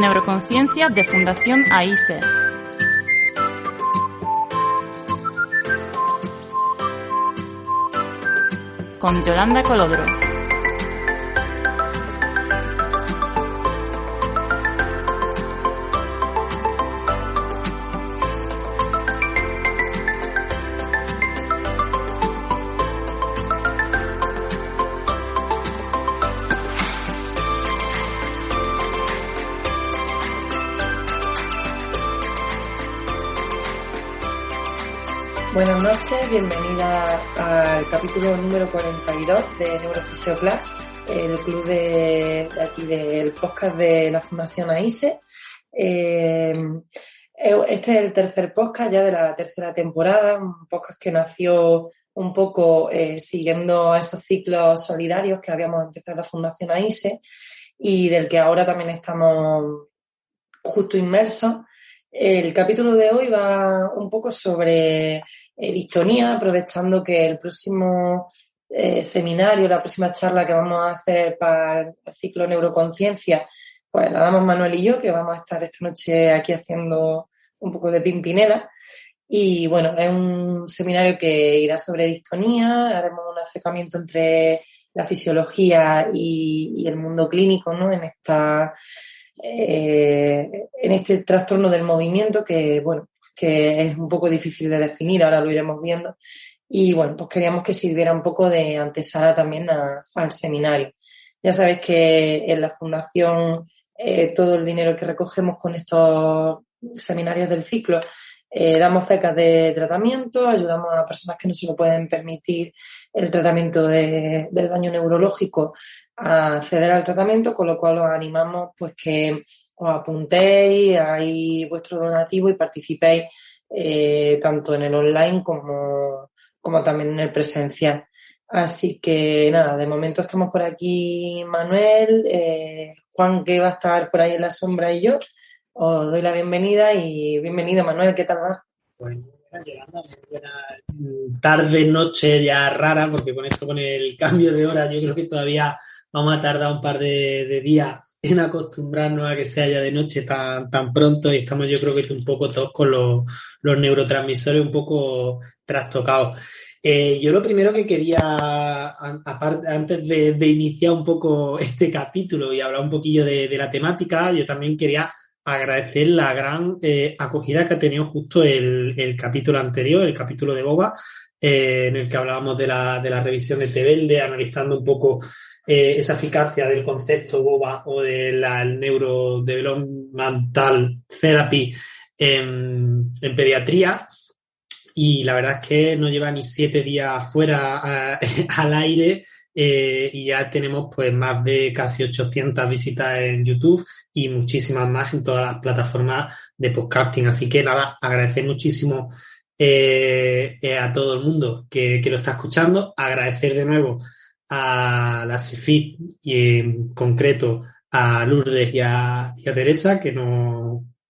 Neuroconciencia de Fundación AISE. Con Yolanda Colodro. Buenas noches, bienvenida al capítulo número 42 de Neurofisioclub, el club de aquí del podcast de la Fundación AISE. Este es el tercer podcast ya de la tercera temporada, un podcast que nació un poco siguiendo a esos ciclos solidarios que habíamos empezado en la Fundación AISE y del que ahora también estamos justo inmersos. El capítulo de hoy va un poco sobre distonía, aprovechando que el próximo seminario, la próxima charla que vamos a hacer para el ciclo Neuroconciencia, pues la damos Manuel y yo, que vamos a estar esta noche aquí haciendo un poco de pimpinela. Y bueno, es un seminario que irá sobre distonía, haremos un acercamiento entre la fisiología y el mundo clínico, ¿no? En este trastorno del movimiento que, bueno, que es un poco difícil de definir, ahora lo iremos viendo. Y bueno, pues queríamos que sirviera un poco de antesala también al seminario. Ya sabéis que en la Fundación todo el dinero que recogemos con estos seminarios del ciclo damos becas de tratamiento, ayudamos a personas que no se lo pueden permitir el tratamiento del daño neurológico a acceder al tratamiento, con lo cual os animamos pues que os apuntéis, hagáis vuestro donativo y participéis tanto en el online como también en el presencial. Así que nada, de momento estamos por aquí Manuel, Juan, que va a estar por ahí en la sombra, y yo. Os doy la bienvenida y bienvenido, Manuel, ¿qué tal va? Bueno, Yolanda, muy buena tarde, noche ya rara, porque con esto, con el cambio de hora, yo creo que todavía vamos a tardar un par de días en acostumbrarnos a que sea ya de noche tan pronto, y estamos, yo creo que un poco todos con los neurotransmisores un poco trastocados. Yo lo primero que quería, aparte, antes de iniciar un poco este capítulo y hablar un poquillo de la temática, yo también quería agradecer la gran acogida que ha tenido justo el capítulo anterior, el capítulo de Boba, en el que hablábamos de la revisión de Tevelde, analizando un poco esa eficacia del concepto Boba o de la neurodevelopmental therapy en pediatría. Y la verdad es que no lleva ni 7 días fuera al aire y ya tenemos pues más de casi 800 visitas en YouTube y muchísimas más en todas las plataformas de podcasting. Así que nada, agradecer muchísimo a todo el mundo que lo está escuchando. Agradecer de nuevo a la CEFIT y en concreto a Lourdes y a Teresa, que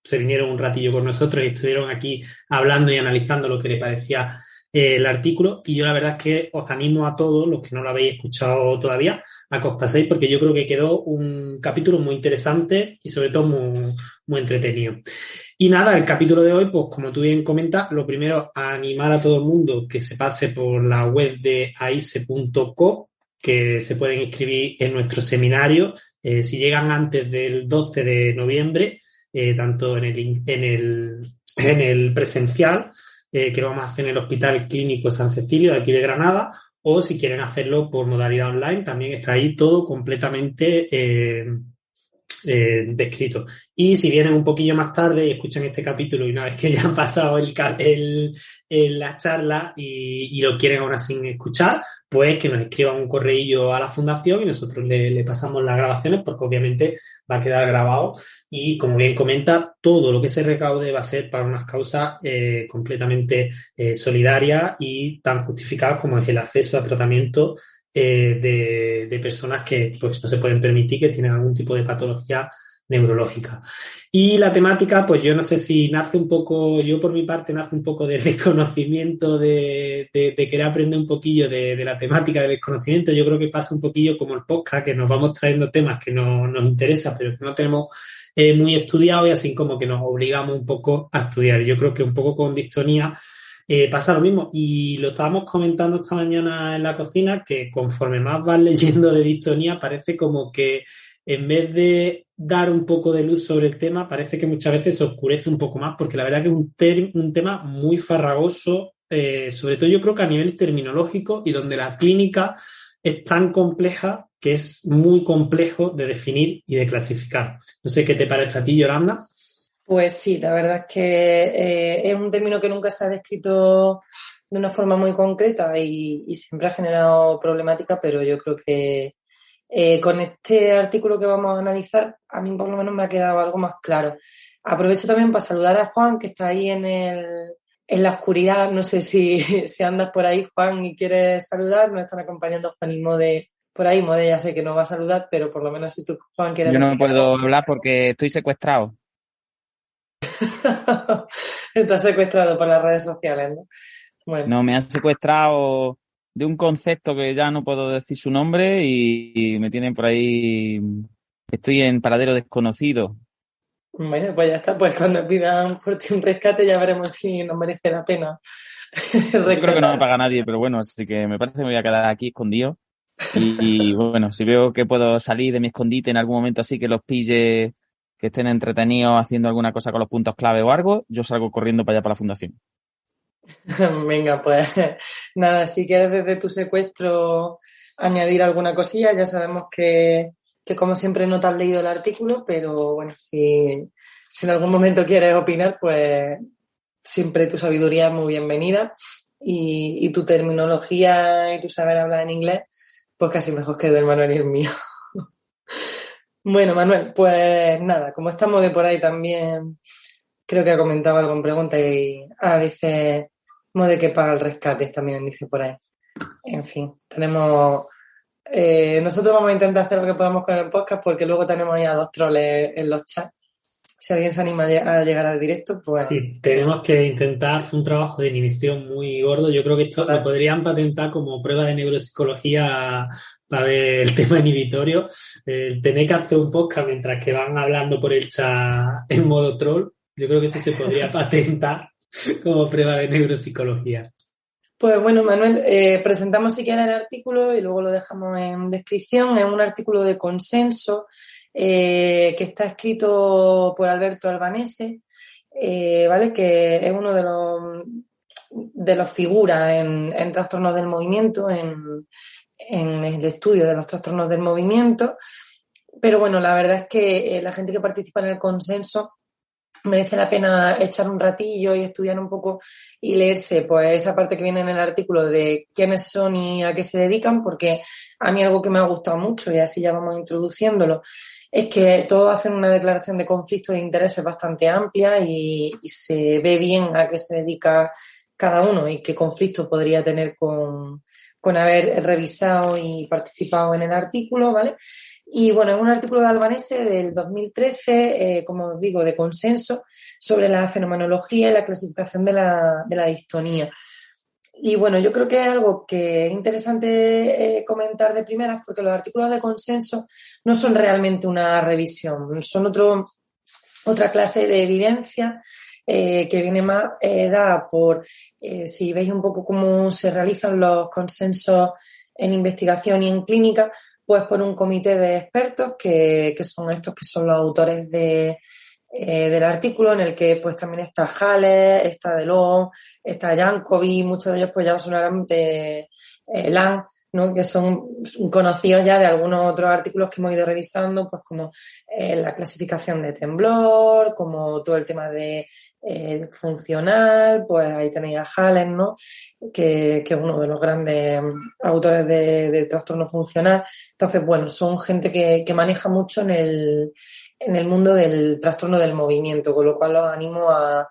se vinieron un ratillo con nosotros y estuvieron aquí hablando y analizando lo que les parecía el artículo. Y yo la verdad es que os animo a todos los que no lo habéis escuchado todavía a que os paséis, porque yo creo que quedó un capítulo muy interesante y sobre todo muy entretenido. Y nada, el capítulo de hoy, pues como tú bien comentas, lo primero, animar a todo el mundo que se pase por la web de aise.co, que se pueden inscribir en nuestro seminario si llegan antes del 12 de noviembre, tanto en el presencial, que lo vamos a hacer en el Hospital Clínico San Cecilio de aquí de Granada, o si quieren hacerlo por modalidad online, también está ahí todo completamente descrito. Y si vienen un poquillo más tarde y escuchan este capítulo y una vez que ya han pasado la charla y lo quieren aún así escuchar, pues que nos escriban un correillo a la fundación y nosotros le pasamos las grabaciones, porque obviamente va a quedar grabado. Y como bien comenta, todo lo que se recaude va a ser para unas causas completamente solidarias y tan justificadas como es el acceso a tratamiento de personas que pues no se pueden permitir, que tienen algún tipo de patología neurológica. Y la temática, pues yo no sé si nace un poco, yo por mi parte nace un poco de desconocimiento, de querer aprender un poquillo de la temática, de desconocimiento. Yo creo que pasa un poquillo como el podcast, que nos vamos trayendo temas que nos interesan, pero que no tenemos muy estudiados y así como que nos obligamos un poco a estudiar. Yo creo que un poco con distonía pasa lo mismo. Y lo estábamos comentando esta mañana en la cocina, que conforme más vas leyendo de distonía, parece como que en vez de dar un poco de luz sobre el tema, parece que muchas veces se oscurece un poco más, porque la verdad que es un tema muy farragoso, sobre todo yo creo que a nivel terminológico y donde la clínica es tan compleja que es muy complejo de definir y de clasificar. No sé qué te parece a ti, Yolanda. Pues sí, la verdad es que es un término que nunca se ha descrito de una forma muy concreta y siempre ha generado problemática, pero yo creo que con este artículo que vamos a analizar, a mí por lo menos me ha quedado algo más claro. Aprovecho también para saludar a Juan, que está ahí en la oscuridad. No sé si andas por ahí, Juan, y quieres saludar. Nos están acompañando Juan y Mode por ahí. Mode ya sé que no va a saludar, pero por lo menos si tú, Juan, quieres... Yo no puedo hablar porque estoy secuestrado. Estás secuestrado por las redes sociales, ¿no? Bueno. No, me han secuestrado de un concepto que ya no puedo decir su nombre y me tienen por ahí. Estoy en paradero desconocido. Bueno, pues ya está. Pues cuando pidan por ti un rescate ya veremos si nos merece la pena. Yo creo que no me paga nadie, pero bueno, así que me parece que me voy a quedar aquí escondido. Y bueno, si veo que puedo salir de mi escondite en algún momento así que los pille, que estén entretenidos haciendo alguna cosa con los puntos clave o algo, yo salgo corriendo para allá, para la fundación. Venga, pues nada, si quieres desde tu secuestro añadir alguna cosilla, ya sabemos que como siempre no te has leído el artículo, pero bueno, si en algún momento quieres opinar, pues siempre tu sabiduría es muy bienvenida y tu terminología y tu saber hablar en inglés, pues casi mejor que el del Manuel y el mío. Bueno, Manuel, pues nada, como estamos de por ahí también, creo que ha comentado algo en pregunta y dice Mode que paga el rescate, también dice por ahí. En fin, tenemos... nosotros vamos a intentar hacer lo que podamos con el podcast porque luego tenemos ya 2 troles en los chats. Si alguien se anima a llegar al directo, pues... Sí, tenemos que intentar hacer un trabajo de inhibición muy gordo. Yo creo que esto lo podrían patentar como prueba de neuropsicología para ver el tema inhibitorio. Tener que hacer un podcast mientras que van hablando por el chat en modo troll. Yo creo que eso se podría patentar como prueba de neuropsicología. Pues bueno, Manuel, presentamos si quieres el artículo y luego lo dejamos en descripción. Es un artículo de consenso que está escrito por Alberto Albanese, ¿vale? Que es uno de los figuras en trastornos del movimiento, en el estudio de los trastornos del movimiento. Pero bueno, la verdad es que la gente que participa en el consenso merece la pena echar un ratillo y estudiar un poco y leerse pues esa parte que viene en el artículo de quiénes son y a qué se dedican, porque a mí algo que me ha gustado mucho, y así ya vamos introduciéndolo, es que todos hacen una declaración de conflictos de intereses bastante amplia y se ve bien a qué se dedica cada uno y qué conflicto podría tener con haber revisado y participado en el artículo, ¿vale? Y bueno, es un artículo de Albanese del 2013, como os digo, de consenso sobre la fenomenología y la clasificación de la distonía. Y bueno, yo creo que es algo que es interesante comentar de primeras, porque los artículos de consenso no son realmente una revisión, son otra clase de evidencia que viene más dada por, si veis un poco cómo se realizan los consensos en investigación y en clínica, pues por un comité de expertos que son estos que son los autores del artículo, en el que pues también está Haller, está Delon, está Jankovic, muchos de ellos pues ya os sonarán de Lang, ¿no? Que son conocidos ya de algunos otros artículos que hemos ido revisando, pues como la clasificación de temblor, como todo el tema de funcional, pues ahí tenéis a Haller, ¿no? Que es uno de los grandes autores de trastorno funcional. Entonces, bueno, son gente que maneja mucho en el mundo del trastorno del movimiento, con lo cual os animo a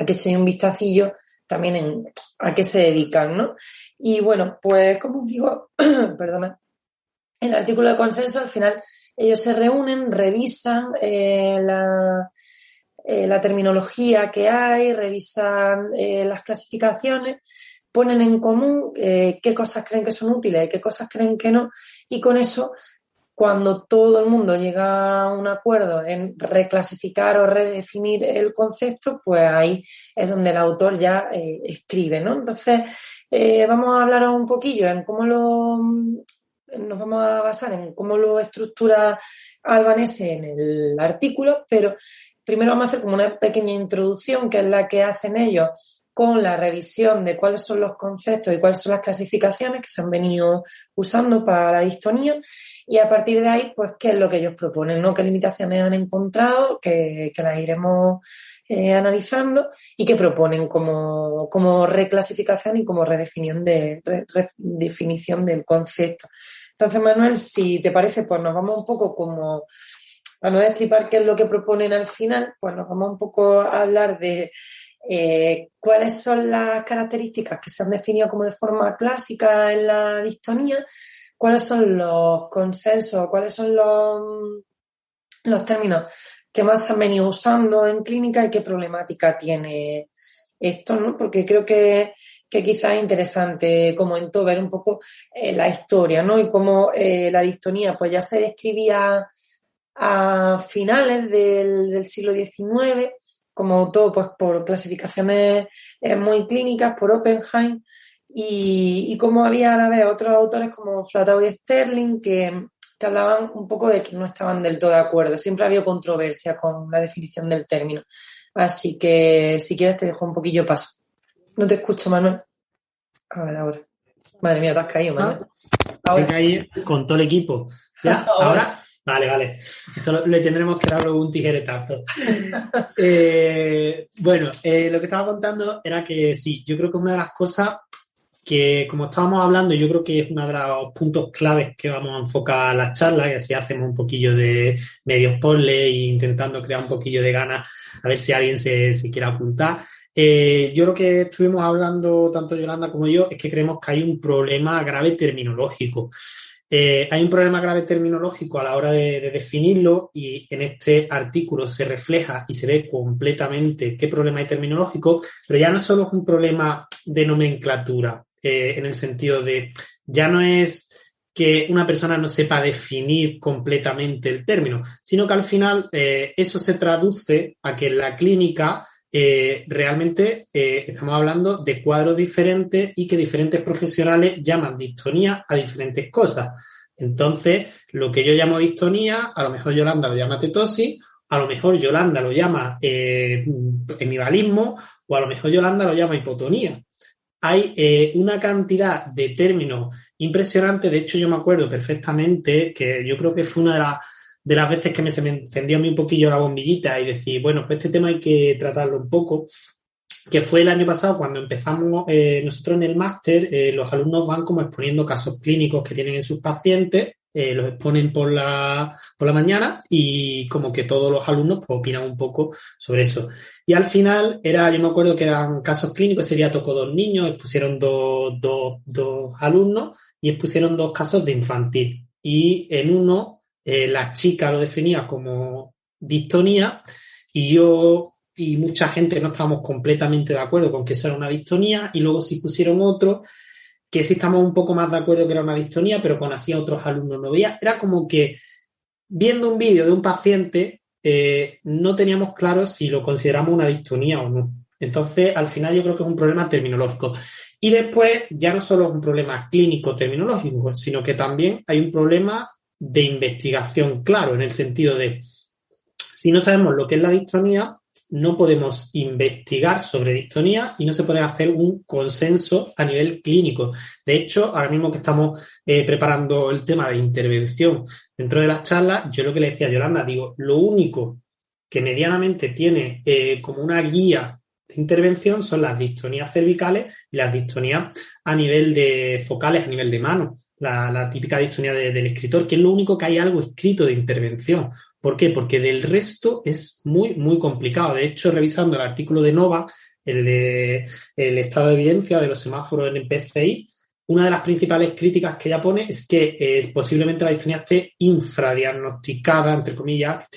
que echéis un vistacillo también a qué se dedican, ¿no? Y bueno, pues como os digo, perdona, el artículo de consenso al final ellos se reúnen, revisan la terminología que hay, revisan las clasificaciones, ponen en común qué cosas creen que son útiles y qué cosas creen que no, y con eso, cuando todo el mundo llega a un acuerdo en reclasificar o redefinir el concepto, pues ahí es donde el autor ya escribe, ¿no? Entonces, vamos a hablar un poquillo en cómo nos vamos a basar en cómo lo estructura Albanese en el artículo, pero primero vamos a hacer como una pequeña introducción, que es la que hacen ellos con la revisión de cuáles son los conceptos y cuáles son las clasificaciones que se han venido usando para la distonía, y a partir de ahí, pues, qué es lo que ellos proponen, ¿no? Qué limitaciones han encontrado, que las iremos analizando, y qué proponen como reclasificación y como redefinición del concepto. Entonces, Manuel, si te parece, pues nos vamos un poco como, para no destripar qué es lo que proponen al final, pues nos vamos un poco a hablar de cuáles son las características que se han definido como de forma clásica en la distonía, cuáles son los consensos, cuáles son los términos que más se han venido usando en clínica y qué problemática tiene esto, ¿no? Porque creo que quizás es interesante, como en todo, ver un poco la historia, ¿no? Y cómo la distonía pues ya se describía a finales del siglo XIX, como todo, pues por clasificaciones muy clínicas, por Oppenheim, y como había a la vez otros autores como Flatow y Sterling que hablaban un poco de que no estaban del todo de acuerdo. Siempre ha habido controversia con la definición del término. Así que, si quieres, te dejo un poquillo paso. No te escucho, Manuel. A ver, ahora. Madre mía, te has caído, Manuel. Ahora. Me caí con todo el equipo. ¿Ya? ¿Ahora? Vale. Esto le tendremos que dar luego un tijeretazo. Bueno, lo que estaba contando era que sí, yo creo que una de las cosas que, como estábamos hablando, yo creo que es uno de los puntos claves que vamos a enfocar las charlas, y así hacemos un poquillo de medio spoiler e intentando crear un poquillo de ganas, a ver si alguien se quiere apuntar. Yo lo que estuvimos hablando, tanto Yolanda como yo, es que creemos que hay un problema grave terminológico. Hay un problema grave terminológico a la hora de definirlo, y en este artículo se refleja y se ve completamente qué problema hay terminológico, pero ya no solo es un problema de nomenclatura, en el sentido de, ya no es que una persona no sepa definir completamente el término, sino que al final eso se traduce a que en la clínica realmente estamos hablando de cuadros diferentes y que diferentes profesionales llaman distonía a diferentes cosas. Entonces, lo que yo llamo distonía, a lo mejor Yolanda lo llama tetosis, a lo mejor Yolanda lo llama hemivalismo, o a lo mejor Yolanda lo llama hipotonía. Hay una cantidad de términos impresionantes. De hecho, yo me acuerdo perfectamente que yo creo que fue una de las veces que se me encendió a mí un poquillo la bombillita y decir, bueno, pues este tema hay que tratarlo un poco, que fue el año pasado cuando empezamos nosotros en el máster. Los alumnos van como exponiendo casos clínicos que tienen en sus pacientes, los exponen por la mañana, y como que todos los alumnos pues opinan un poco sobre eso. Y al final yo me acuerdo que eran casos clínicos, ese día tocó 2 niños, expusieron dos alumnos y expusieron 2 casos de infantil. Y en uno la chica lo definía como distonía, y yo y mucha gente no estábamos completamente de acuerdo con que eso era una distonía, y luego sí pusieron otro que sí estamos un poco más de acuerdo que era una distonía, pero con así a otros alumnos no veía. Era como que viendo un vídeo de un paciente no teníamos claro si lo consideramos una distonía o no. Entonces, al final yo creo que es un problema terminológico. Y después ya no solo es un problema clínico terminológico, sino que también hay un problema de investigación claro, en el sentido de, si no sabemos lo que es la distonía, no podemos investigar sobre distonía y no se puede hacer un consenso a nivel clínico. De hecho, ahora mismo que estamos preparando el tema de intervención dentro de las charlas, yo lo que le decía a Yolanda, digo, lo único que medianamente tiene como una guía de intervención son las distonías cervicales y las distonías a nivel de focales, a nivel de mano. La típica distonía del escritor, que es lo único que hay algo escrito de intervención. ¿Por qué? Porque del resto es muy, muy complicado. De hecho, revisando el artículo de Nova, el de el estado de evidencia de los semáforos en el PCI, una de las principales críticas que ella pone es que posiblemente la distonía esté infradiagnosticada, entre comillas,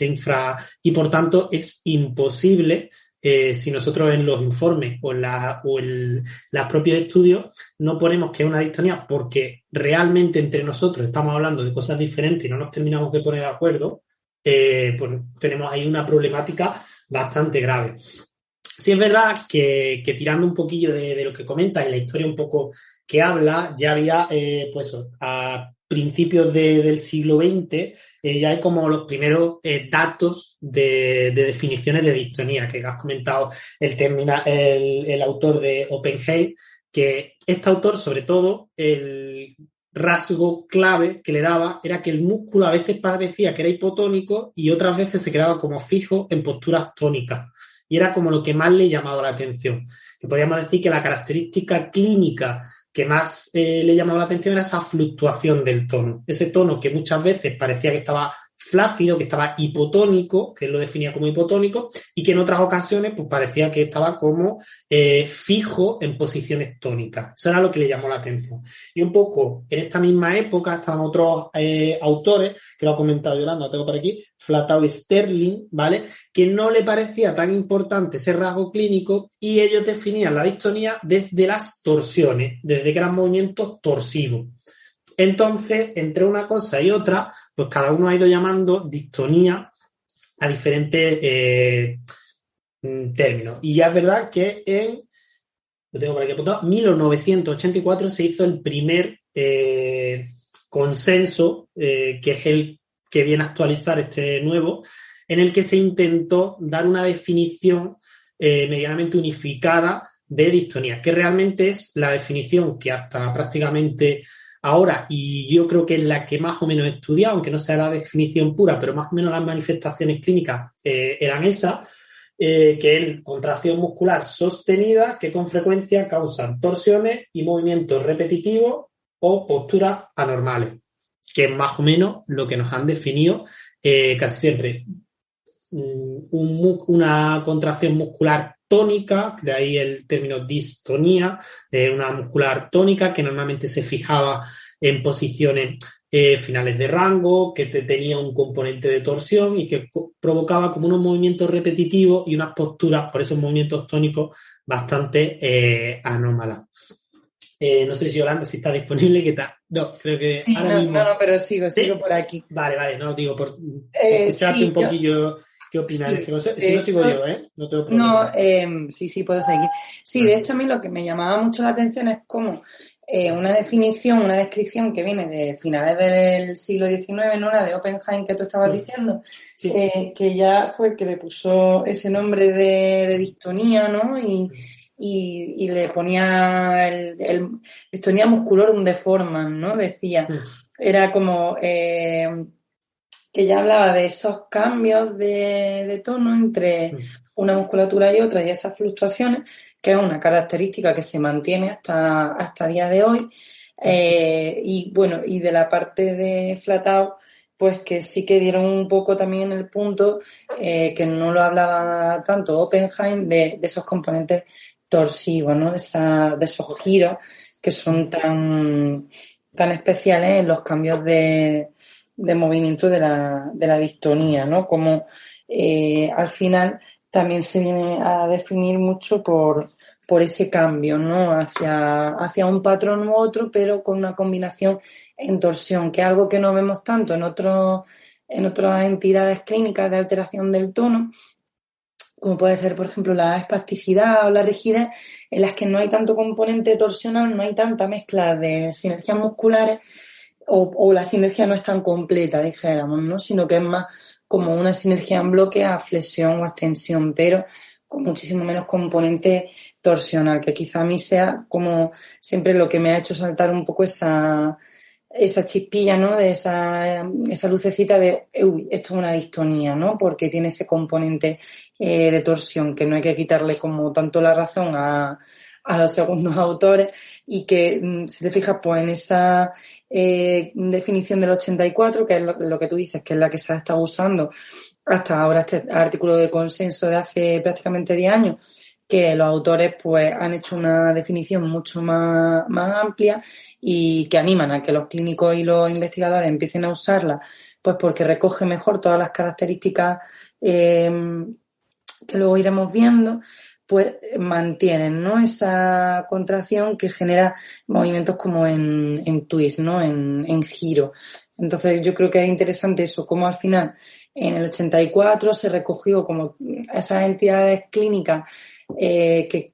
y por tanto es imposible, si nosotros en los informes o en los propios estudios no ponemos que es una distonía porque realmente entre nosotros estamos hablando de cosas diferentes y no nos terminamos de poner de acuerdo, pues tenemos ahí una problemática bastante grave. Sí es verdad que tirando un poquillo de lo que comenta y la historia un poco que habla, ya había, pues a principios del siglo XX, ya hay como los primeros datos de definiciones de distonía, que has comentado el autor de Oppenheim, que este autor, sobre todo, el rasgo clave que le daba era que el músculo a veces parecía que era hipotónico y otras veces se quedaba como fijo en posturas tónicas. Y era como lo que más le llamaba la atención. Que podríamos decir que la característica clínica que más le llamaba la atención era esa fluctuación del tono. Ese tono que muchas veces parecía que estaba flácido, que estaba hipotónico, que él lo definía como hipotónico, y que en otras ocasiones pues parecía que estaba como fijo en posiciones tónicas. Eso era lo que le llamó la atención. Y un poco en esta misma época estaban otros autores, que lo ha comentado Yolanda, lo tengo por aquí, Flatow y Sterling, ¿vale? Que no le parecía tan importante ese rasgo clínico y ellos definían la distonía desde las torsiones, desde que eran movimientos torsivos. Entonces, entre una cosa y otra, pues cada uno ha ido llamando distonía a diferentes términos. Y ya es verdad que lo tengo por aquí apuntado, 1984 se hizo el primer consenso, que es el que viene a actualizar este nuevo, en el que se intentó dar una definición medianamente unificada de distonía, que realmente es la definición que hasta prácticamente ahora, y yo creo que es la que más o menos he estudiado, aunque no sea la definición pura, pero más o menos las manifestaciones clínicas eran esas, que es contracción muscular sostenida que con frecuencia causan torsiones y movimientos repetitivos o posturas anormales, que es más o menos lo que nos han definido casi siempre. Una contracción muscular tónica, de ahí el término distonía, una muscular tónica que normalmente se fijaba en posiciones finales de rango, que tenía un componente de torsión y que provocaba como unos movimientos repetitivos y unas posturas, por esos movimientos tónicos, bastante anómalas. No sé si Yolanda, si está disponible, ¿qué tal? No, creo que sí, ahora mismo... No, pero sigo ¿Sí? por aquí. Vale, no, digo, por escucharte un poquillo... ¿Qué opinas de este concepto? Si no sigo yo, no tengo problema. No, sí, puedo seguir. Sí, de hecho a mí lo que me llamaba mucho la atención es como una definición, una descripción que viene de finales del siglo XIX, ¿no? La de Oppenheim que tú estabas diciendo, sí. Que ya fue el que le puso ese nombre de distonía, ¿no? Y le ponía el distonía musculorum deformans, ¿no? Decía, era como... que ya hablaba de esos cambios de tono entre una musculatura y otra y esas fluctuaciones, que es una característica que se mantiene hasta día de hoy. Y bueno, y de la parte de Flatow, pues que sí que dieron un poco también el punto, que no lo hablaba tanto Oppenheim, de esos componentes torsivos, ¿no? De esos giros que son tan especiales en los cambios de movimiento de la distonía, ¿no? Como al final también se viene a definir mucho por ese cambio, ¿no? Hacia un patrón u otro, pero con una combinación en torsión, que es algo que no vemos tanto en otras entidades clínicas de alteración del tono, como puede ser, por ejemplo, la espasticidad o la rigidez, en las que no hay tanto componente torsional, no hay tanta mezcla de sinergias musculares, o la sinergia no es tan completa, dijéramos, ¿no? Sino que es más como una sinergia en bloque a flexión o extensión, pero con muchísimo menos componente torsional, que quizá a mí sea como siempre lo que me ha hecho saltar un poco esa chispilla, ¿no? De esa lucecita de, uy, esto es una distonía, ¿no? Porque tiene ese componente de torsión, que no hay que quitarle como tanto la razón a los segundos autores, y que, si te fijas, pues en esa definición del 84, que es lo que tú dices, que es la que se ha estado usando hasta ahora, este artículo de consenso de hace prácticamente 10 años, que los autores pues han hecho una definición mucho más amplia y que animan a que los clínicos y los investigadores empiecen a usarla, pues porque recoge mejor todas las características que luego iremos viendo, pues mantienen, ¿no?, esa contracción que genera movimientos como en twist, ¿no?, en giro. Entonces yo creo que es interesante eso, cómo al final en el 84 se recogió como esas entidades clínicas que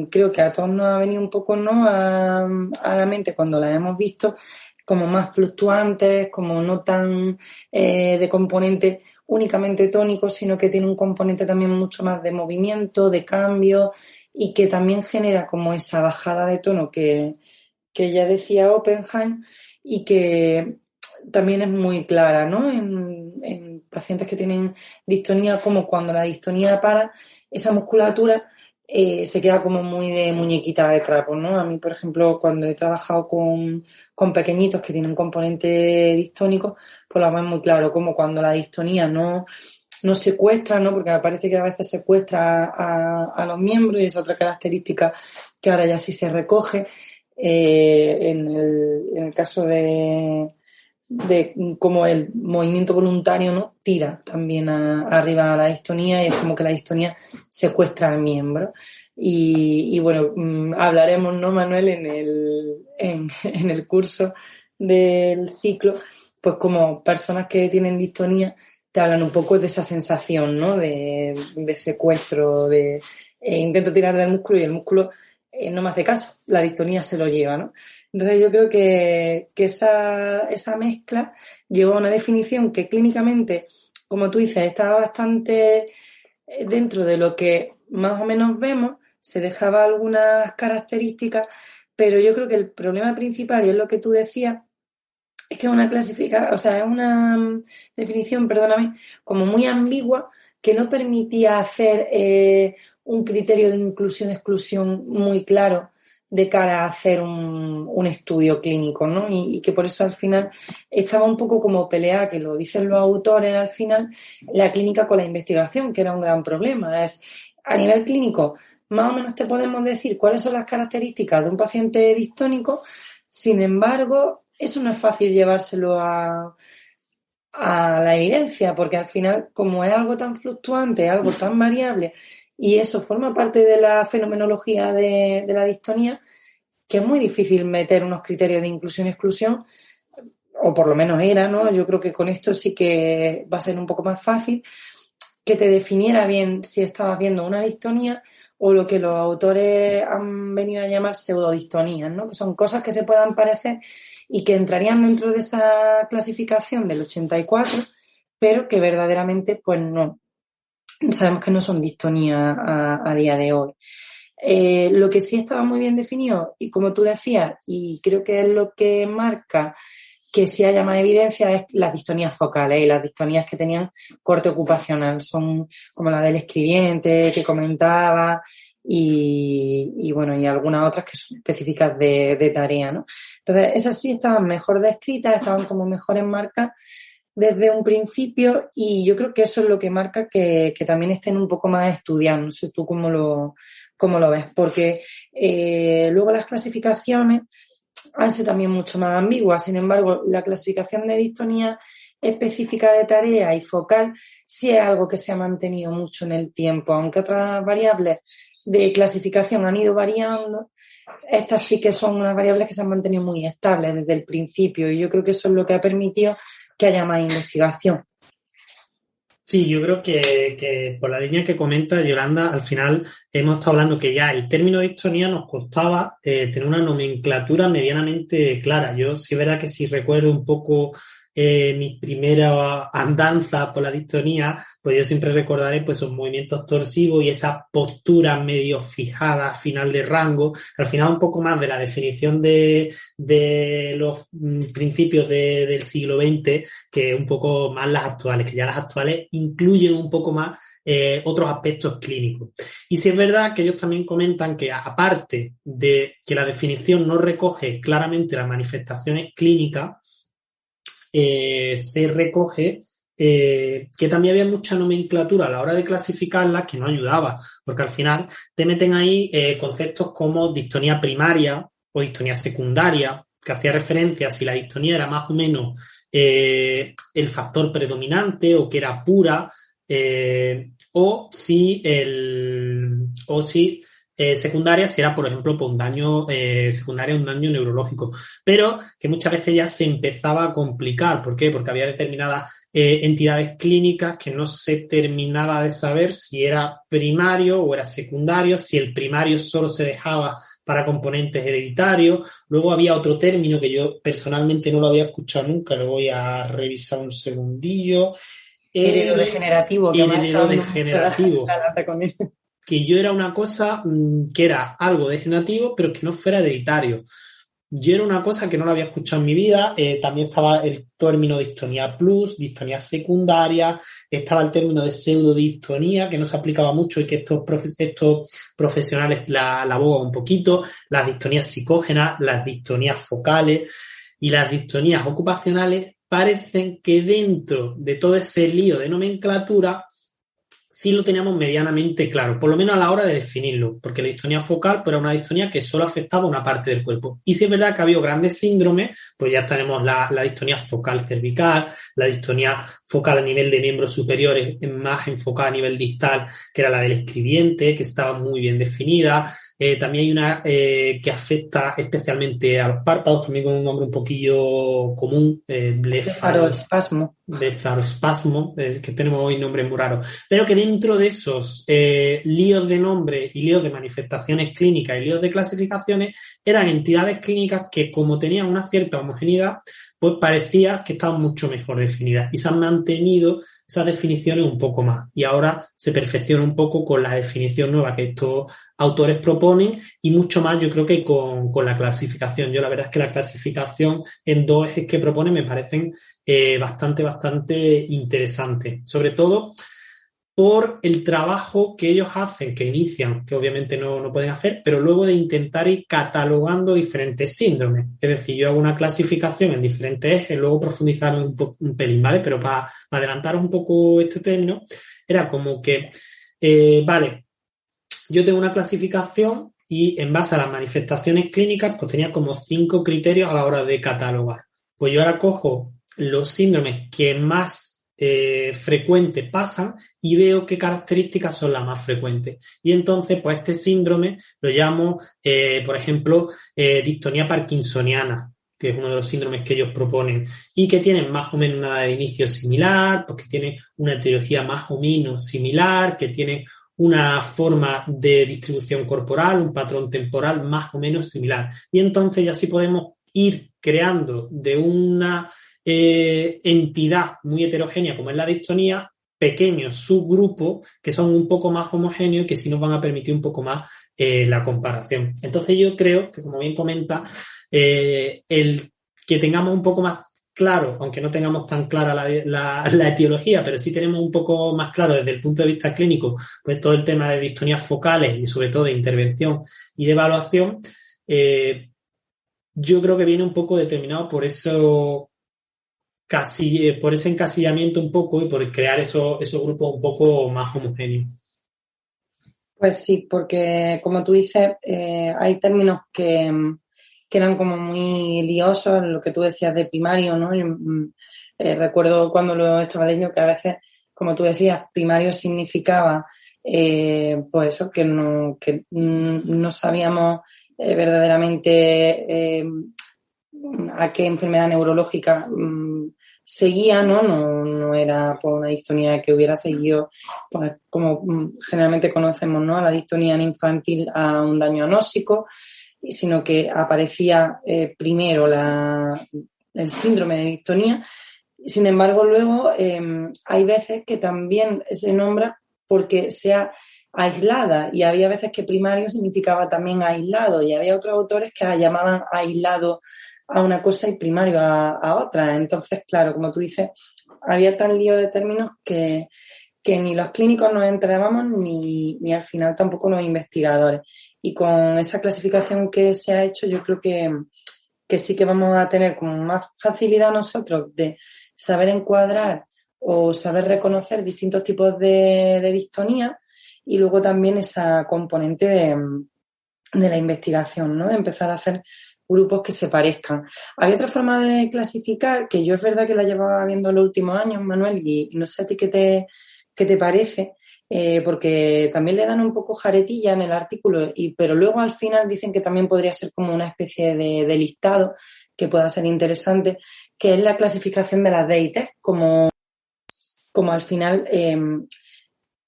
creo que a todos nos ha venido un poco, ¿no?, a la mente cuando las hemos visto, como más fluctuantes, como no tan de componente únicamente tónico, sino que tiene un componente también mucho más de movimiento, de cambio, y que también genera como esa bajada de tono que ya decía Oppenheim, y que también es muy clara, ¿no?, en pacientes que tienen distonía, como cuando la distonía para, esa musculatura se queda como muy de muñequita de trapo, ¿no? A mí, por ejemplo, cuando he trabajado con pequeñitos que tienen componente distónico, pues lo veo muy claro, como cuando la distonía no secuestra, ¿no?, porque me parece que a veces secuestra a los miembros, y es otra característica que ahora ya sí se recoge en el caso de como el movimiento voluntario, ¿no?, tira también arriba a la distonía, y es como que la distonía secuestra al miembro. Y bueno, hablaremos, ¿no, Manuel, en el curso del ciclo, pues como personas que tienen distonía te hablan un poco de esa sensación, ¿no?, de secuestro, intento tirar del músculo y el músculo no me hace caso, la distonía se lo lleva, ¿no? Entonces yo creo que esa mezcla llevó a una definición que clínicamente, como tú dices, estaba bastante dentro de lo que más o menos vemos, se dejaba algunas características, pero yo creo que el problema principal, y es lo que tú decías, es que es una es una definición, perdóname, como muy ambigua, que no permitía hacer un criterio de inclusión-exclusión muy claro de cara a hacer un estudio clínico, ¿no? Y que por eso al final estaba un poco como pelea, que lo dicen los autores al final, la clínica con la investigación, que era un gran problema. Es, a nivel clínico, más o menos te podemos decir cuáles son las características de un paciente distónico, sin embargo, eso no es fácil llevárselo a la evidencia, porque al final, como es algo tan fluctuante, algo tan variable, y eso forma parte de la fenomenología de la distonía, que es muy difícil meter unos criterios de inclusión-exclusión, o por lo menos era, ¿no? Yo creo que con esto sí que va a ser un poco más fácil que te definiera bien si estabas viendo una distonía o lo que los autores han venido a llamar pseudodistonías, ¿no?, que son cosas que se puedan parecer y que entrarían dentro de esa clasificación del 84, pero que verdaderamente pues no, sabemos que no son distonías a día de hoy. Lo que sí estaba muy bien definido, y como tú decías, y creo que es lo que marca que sí haya más evidencia, es las distonías focales y las distonías que tenían corte ocupacional. Son como la del escribiente que comentaba y bueno, y algunas otras que son específicas de tarea, ¿no? Entonces, esas sí estaban mejor descritas, estaban como mejor enmarcadas desde un principio, y yo creo que eso es lo que marca que también estén un poco más estudiados. No sé tú cómo lo ves, porque luego las clasificaciones han sido también mucho más ambiguas. Sin embargo, la clasificación de distonía específica de tarea y focal sí es algo que se ha mantenido mucho en el tiempo, aunque otras variables de clasificación han ido variando, estas sí que son unas variables que se han mantenido muy estables desde el principio, y yo creo que eso es lo que ha permitido que haya más investigación. Sí, yo creo que por la línea que comenta Yolanda, al final hemos estado hablando que ya el término distonía nos costaba tener una nomenclatura medianamente clara. Yo sí es verdad que si recuerdo un poco mi primera andanza por la distonía, pues yo siempre recordaré pues esos movimientos torsivos y esa postura medio fijada final de rango, que al final un poco más de la definición de los principios del siglo XX, que un poco más las actuales, que ya las actuales incluyen un poco más otros aspectos clínicos. Y sí es verdad que ellos también comentan que, aparte de que la definición no recoge claramente las manifestaciones clínicas, se recoge que también había mucha nomenclatura a la hora de clasificarlas que no ayudaba, porque al final te meten ahí conceptos como distonía primaria o distonía secundaria, que hacía referencia a si la distonía era más o menos el factor predominante o que era pura, o si secundaria, si era, por ejemplo, por un daño secundario, un daño neurológico. Pero que muchas veces ya se empezaba a complicar. ¿Por qué? Porque había determinadas entidades clínicas que no se terminaba de saber si era primario o era secundario, si el primario solo se dejaba para componentes hereditarios. Luego había otro término que yo personalmente no lo había escuchado nunca, lo voy a revisar un segundillo. Heredodegenerativo. Heredodegenerativo. Que yo era una cosa que era algo degenerativo, pero que no fuera hereditario. Yo era una cosa que no lo había escuchado en mi vida. También estaba el término distonía plus, distonía secundaria, estaba el término de pseudodistonía, que no se aplicaba mucho y que estos profesionales la abogan un poquito, las distonías psicógenas, las distonías focales y las distonías ocupacionales. Parecen que dentro de todo ese lío de nomenclatura sí lo teníamos medianamente claro, por lo menos a la hora de definirlo, porque la distonía focal pues, era una distonía que solo afectaba una parte del cuerpo. Y si es verdad que ha habido grandes síndromes, pues ya tenemos la distonía focal cervical, la distonía focal a nivel de miembros superiores, más enfocada a nivel distal, que era la del escribiente, que estaba muy bien definida. También hay una que afecta especialmente a los párpados, también con un nombre un poquillo común, blefaroespasmo. Blefaroespasmo, es que tenemos hoy nombres muy raros, pero que dentro de esos líos de nombre y líos de manifestaciones clínicas y líos de clasificaciones eran entidades clínicas que, como tenían una cierta homogeneidad, pues parecía que estaban mucho mejor definidas y se han mantenido esas definiciones un poco más. Y ahora se perfecciona un poco con la definición nueva que estos autores proponen y mucho más, yo creo que con la clasificación. Yo la verdad es que la clasificación en dos ejes que proponen me parecen bastante interesantes. Sobre todo por el trabajo que ellos hacen, que inician, que obviamente no pueden hacer, pero luego de intentar ir catalogando diferentes síndromes. Es decir, yo hago una clasificación en diferentes ejes, luego profundizar un pelín, ¿vale? Pero para adelantaros un poco este término, era como que, vale, yo tengo una clasificación y en base a las manifestaciones clínicas, pues tenía como 5 criterios a la hora de catalogar. Pues yo ahora cojo los síndromes que más frecuente pasan y veo qué características son las más frecuentes. Y entonces, pues este síndrome lo llamo, por ejemplo, distonía parkinsoniana, que es uno de los síndromes que ellos proponen, y que tienen más o menos una edad de inicio similar, pues que tiene una etiología más o menos similar, que tiene una forma de distribución corporal, un patrón temporal más o menos similar. Y entonces ya sí podemos ir creando de una entidad muy heterogénea como es la distonía, pequeños subgrupos que son un poco más homogéneos y que sí nos van a permitir un poco más la comparación. Entonces yo creo que, como bien comenta, el que tengamos un poco más claro, aunque no tengamos tan clara la etiología, pero sí tenemos un poco más claro desde el punto de vista clínico, pues todo el tema de distonías focales y sobre todo de intervención y de evaluación, yo creo que viene un poco determinado por eso, casi por ese encasillamiento un poco y por crear esos grupos un poco más homogéneos. Pues sí, porque como tú dices, hay términos que eran como muy liosos, lo que tú decías de primario, ¿no? Recuerdo cuando lo estaba leyendo que a veces, como tú decías, primario significaba pues eso, que no sabíamos verdaderamente a qué enfermedad neurológica seguía, ¿no? No era por una distonía que hubiera seguido, pues, como generalmente conocemos, ¿no? A la distonía infantil a un daño anóxico, sino que aparecía primero el síndrome de distonía. Sin embargo, luego hay veces que también se nombra porque sea aislada, y había veces que primario significaba también aislado, y había otros autores que la llamaban aislado a una cosa y primario a otra. Entonces, claro, como tú dices, había tal lío de términos que ni los clínicos nos enterábamos ni al final tampoco los investigadores. Y con esa clasificación que se ha hecho, yo creo que sí que vamos a tener como más facilidad nosotros de saber encuadrar o saber reconocer distintos tipos de distonía, y luego también esa componente de la investigación, ¿no? Empezar a hacer grupos que se parezcan. Había otra forma de clasificar, que yo es verdad que la llevaba viendo en los últimos años, Manuel, y no sé a ti qué te parece, porque también le dan un poco jaretilla en el artículo, pero luego al final dicen que también podría ser como una especie de listado que pueda ser interesante, que es la clasificación de las DITs, como al final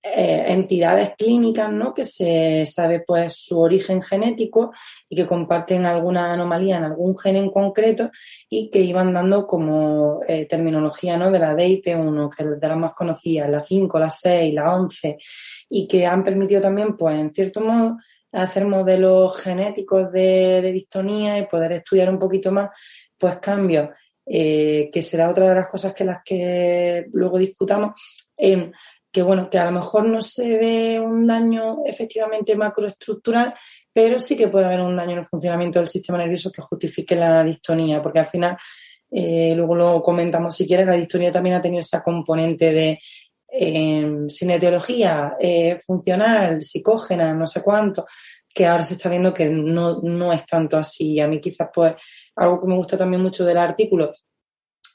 entidades clínicas, ¿no? Que se sabe pues su origen genético y que comparten alguna anomalía en algún gen en concreto, y que iban dando como terminología, ¿no? De la DIT1, que es de las más conocidas, la 5, la 6, la 11, y que han permitido también, pues en cierto modo, hacer modelos genéticos de distonía y poder estudiar un poquito más pues cambios, que será otra de las cosas que las que luego discutamos, que bueno, que a lo mejor no se ve un daño efectivamente macroestructural, pero sí que puede haber un daño en el funcionamiento del sistema nervioso que justifique la distonía, porque al final, luego lo comentamos si quieres, la distonía también ha tenido esa componente de sinetiología, funcional, psicógena, no sé cuánto, que ahora se está viendo que no es tanto así. A mí quizás pues algo que me gusta también mucho del artículo,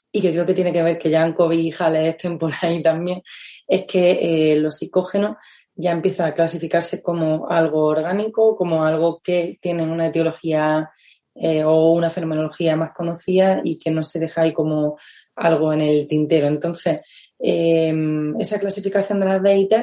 y que creo que tiene que ver que Jankowicz y Hales estén por ahí también, es que los psicógenos ya empiezan a clasificarse como algo orgánico, como algo que tienen una etiología o una fenomenología más conocida, y que no se deja ahí como algo en el tintero. Entonces, esa clasificación de las DIT,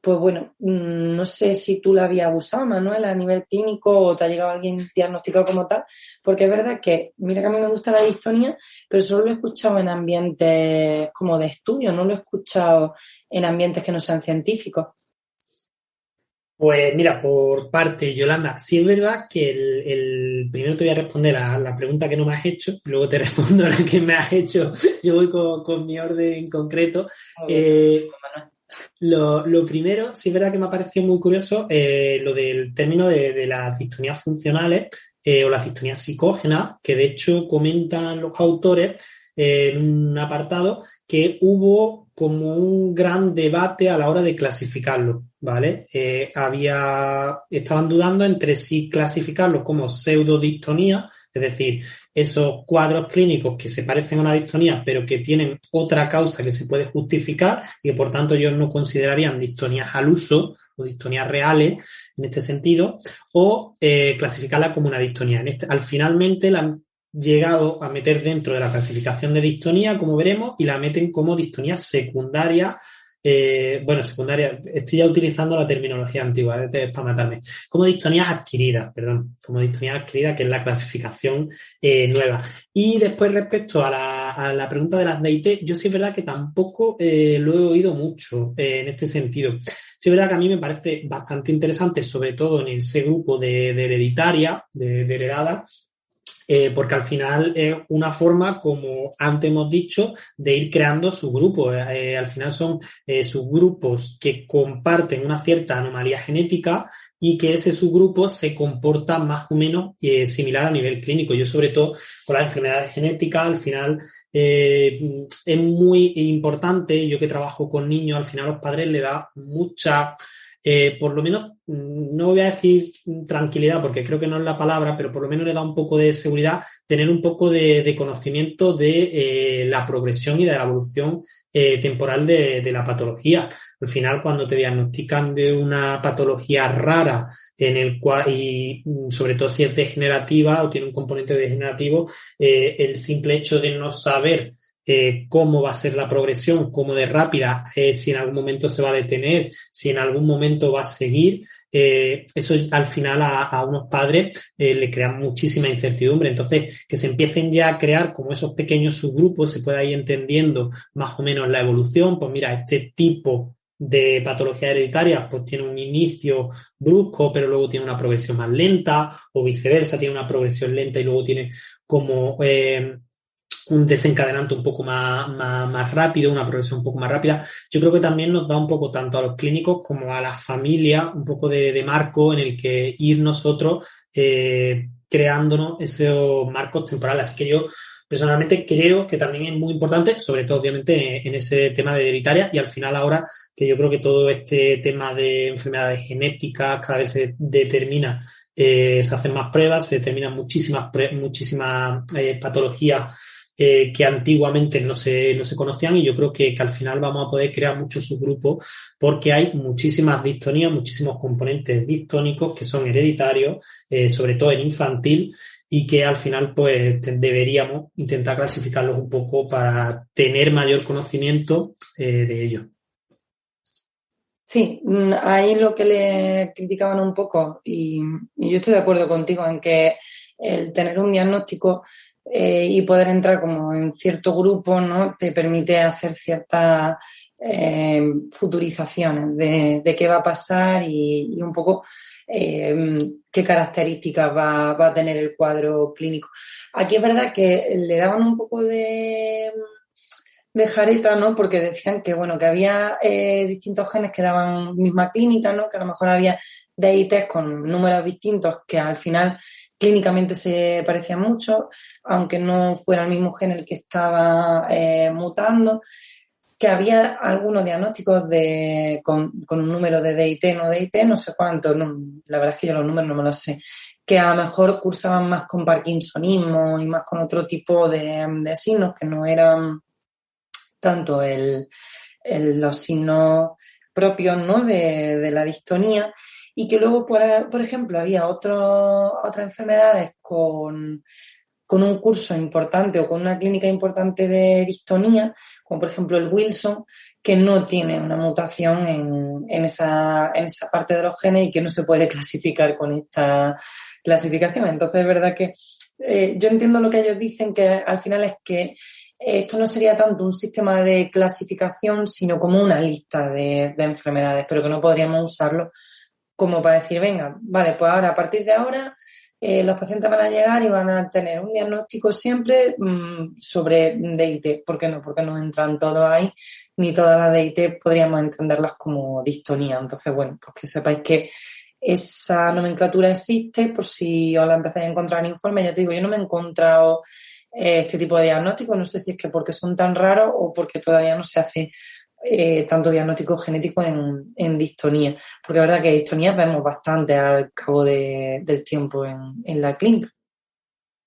pues bueno, no sé si tú la habías usado, Manuel, a nivel clínico, o te ha llegado alguien diagnosticado como tal, porque es verdad que, mira que a mí me gusta la distonía, pero solo lo he escuchado en ambientes como de estudio, no lo he escuchado en ambientes que no sean científicos. Pues mira, por parte, Yolanda, sí es verdad que el primero te voy a responder a la pregunta que no me has hecho, luego te respondo a la que me has hecho. Yo voy con mi orden concreto. Lo primero, sí es verdad que me ha parecido muy curioso lo del término de las distonías funcionales o las distonías psicógenas, que de hecho comentan los autores en un apartado que hubo como un gran debate a la hora de clasificarlo, ¿vale? Estaban dudando entre si clasificarlo como pseudodistonía, es decir, esos cuadros clínicos que se parecen a una distonía pero que tienen otra causa que se puede justificar y que por tanto ellos no considerarían distonías al uso o distonías reales en este sentido, o clasificarla como una distonía. Finalmente la han llegado a meter dentro de la clasificación de distonía, como veremos, y la meten como distonía secundaria. Secundaria, estoy ya utilizando la terminología antigua, para matarme. Como distonía adquirida, que es la clasificación nueva. Y después, respecto a la pregunta de las DIT, yo sí es verdad que tampoco lo he oído mucho en este sentido. Sí es verdad que a mí me parece bastante interesante, sobre todo en ese grupo de hereditaria, de heredada, porque al final es una forma, como antes hemos dicho, de ir creando subgrupos. Al final son subgrupos que comparten una cierta anomalía genética y que ese subgrupo se comporta más o menos similar a nivel clínico. Yo, sobre todo, con las enfermedades genéticas, al final es muy importante. Yo que trabajo con niños, al final a los padres le da mucha... por lo menos, no voy a decir tranquilidad porque creo que no es la palabra, pero por lo menos le da un poco de seguridad tener un poco de conocimiento de la progresión y de la evolución temporal de la patología. Al final, cuando te diagnostican de una patología rara en el cual, y sobre todo si es degenerativa o tiene un componente degenerativo, el simple hecho de no saber cómo va a ser la progresión, cómo de rápida, si en algún momento se va a detener, si en algún momento va a seguir, eso al final a unos padres le crea muchísima incertidumbre. Entonces, que se empiecen ya a crear como esos pequeños subgrupos, se pueda ir entendiendo más o menos la evolución. Pues mira, este tipo de patología hereditaria pues tiene un inicio brusco, pero luego tiene una progresión más lenta, o viceversa, tiene una progresión lenta y luego tiene como un desencadenante un poco más rápido, una progresión un poco más rápida. Yo creo que también nos da un poco tanto a los clínicos como a la familia un poco de marco en el que ir nosotros creándonos esos marcos temporales. Así que yo, personalmente creo que también es muy importante, sobre todo obviamente en ese tema de hereditaria, y al final ahora que yo creo que todo este tema de enfermedades genéticas cada vez se determina, se hacen más pruebas, se determinan muchísimas patologías que antiguamente no se conocían, y yo creo que al final vamos a poder crear muchos subgrupos porque hay muchísimas distonías, muchísimos componentes distónicos que son hereditarios, sobre todo en infantil, y que al final pues deberíamos intentar clasificarlos un poco para tener mayor conocimiento de ellos. Sí, ahí lo que le criticaban un poco, y yo estoy de acuerdo contigo en que el tener un diagnóstico y poder entrar como en cierto grupo, ¿no?, te permite hacer ciertas futurizaciones de qué va a pasar y un poco qué características va a tener el cuadro clínico. Aquí es verdad que le daban un poco de jareta, ¿no?, porque decían que, bueno, que había distintos genes que daban misma clínica, ¿no?, que a lo mejor había DITs con números distintos que al final clínicamente se parecían mucho, aunque no fuera el mismo gen el que estaba mutando, que había algunos diagnósticos con un número de DIT, no sé cuánto, no, la verdad es que yo los números no me los sé, que a lo mejor cursaban más con parkinsonismo y más con otro tipo de signos que no eran tanto los signos propios, ¿no?, de la distonía, y que luego, por ejemplo, había otras enfermedades con un curso importante o con una clínica importante de distonía, como por ejemplo el Wilson, que no tiene una mutación en esa parte de los genes y que no se puede clasificar con esta clasificación. Entonces, es verdad que yo entiendo lo que ellos dicen, que al final es que esto no sería tanto un sistema de clasificación, sino como una lista de enfermedades, pero que no podríamos usarlo como para decir, venga, vale, pues ahora, a partir de ahora, los pacientes van a llegar y van a tener un diagnóstico siempre sobre DIT. ¿Por qué no? Porque no entran todos ahí, ni todas las DIT podríamos entenderlas como distonía. Entonces, bueno, pues que sepáis que esa nomenclatura existe, por si os la empezáis a encontrar en informes. Ya te digo, yo no me he encontrado este tipo de diagnósticos, no sé si es que porque son tan raros o porque todavía no se hace tanto diagnóstico genético en distonía, porque es verdad que distonías vemos bastante al cabo del tiempo en la clínica.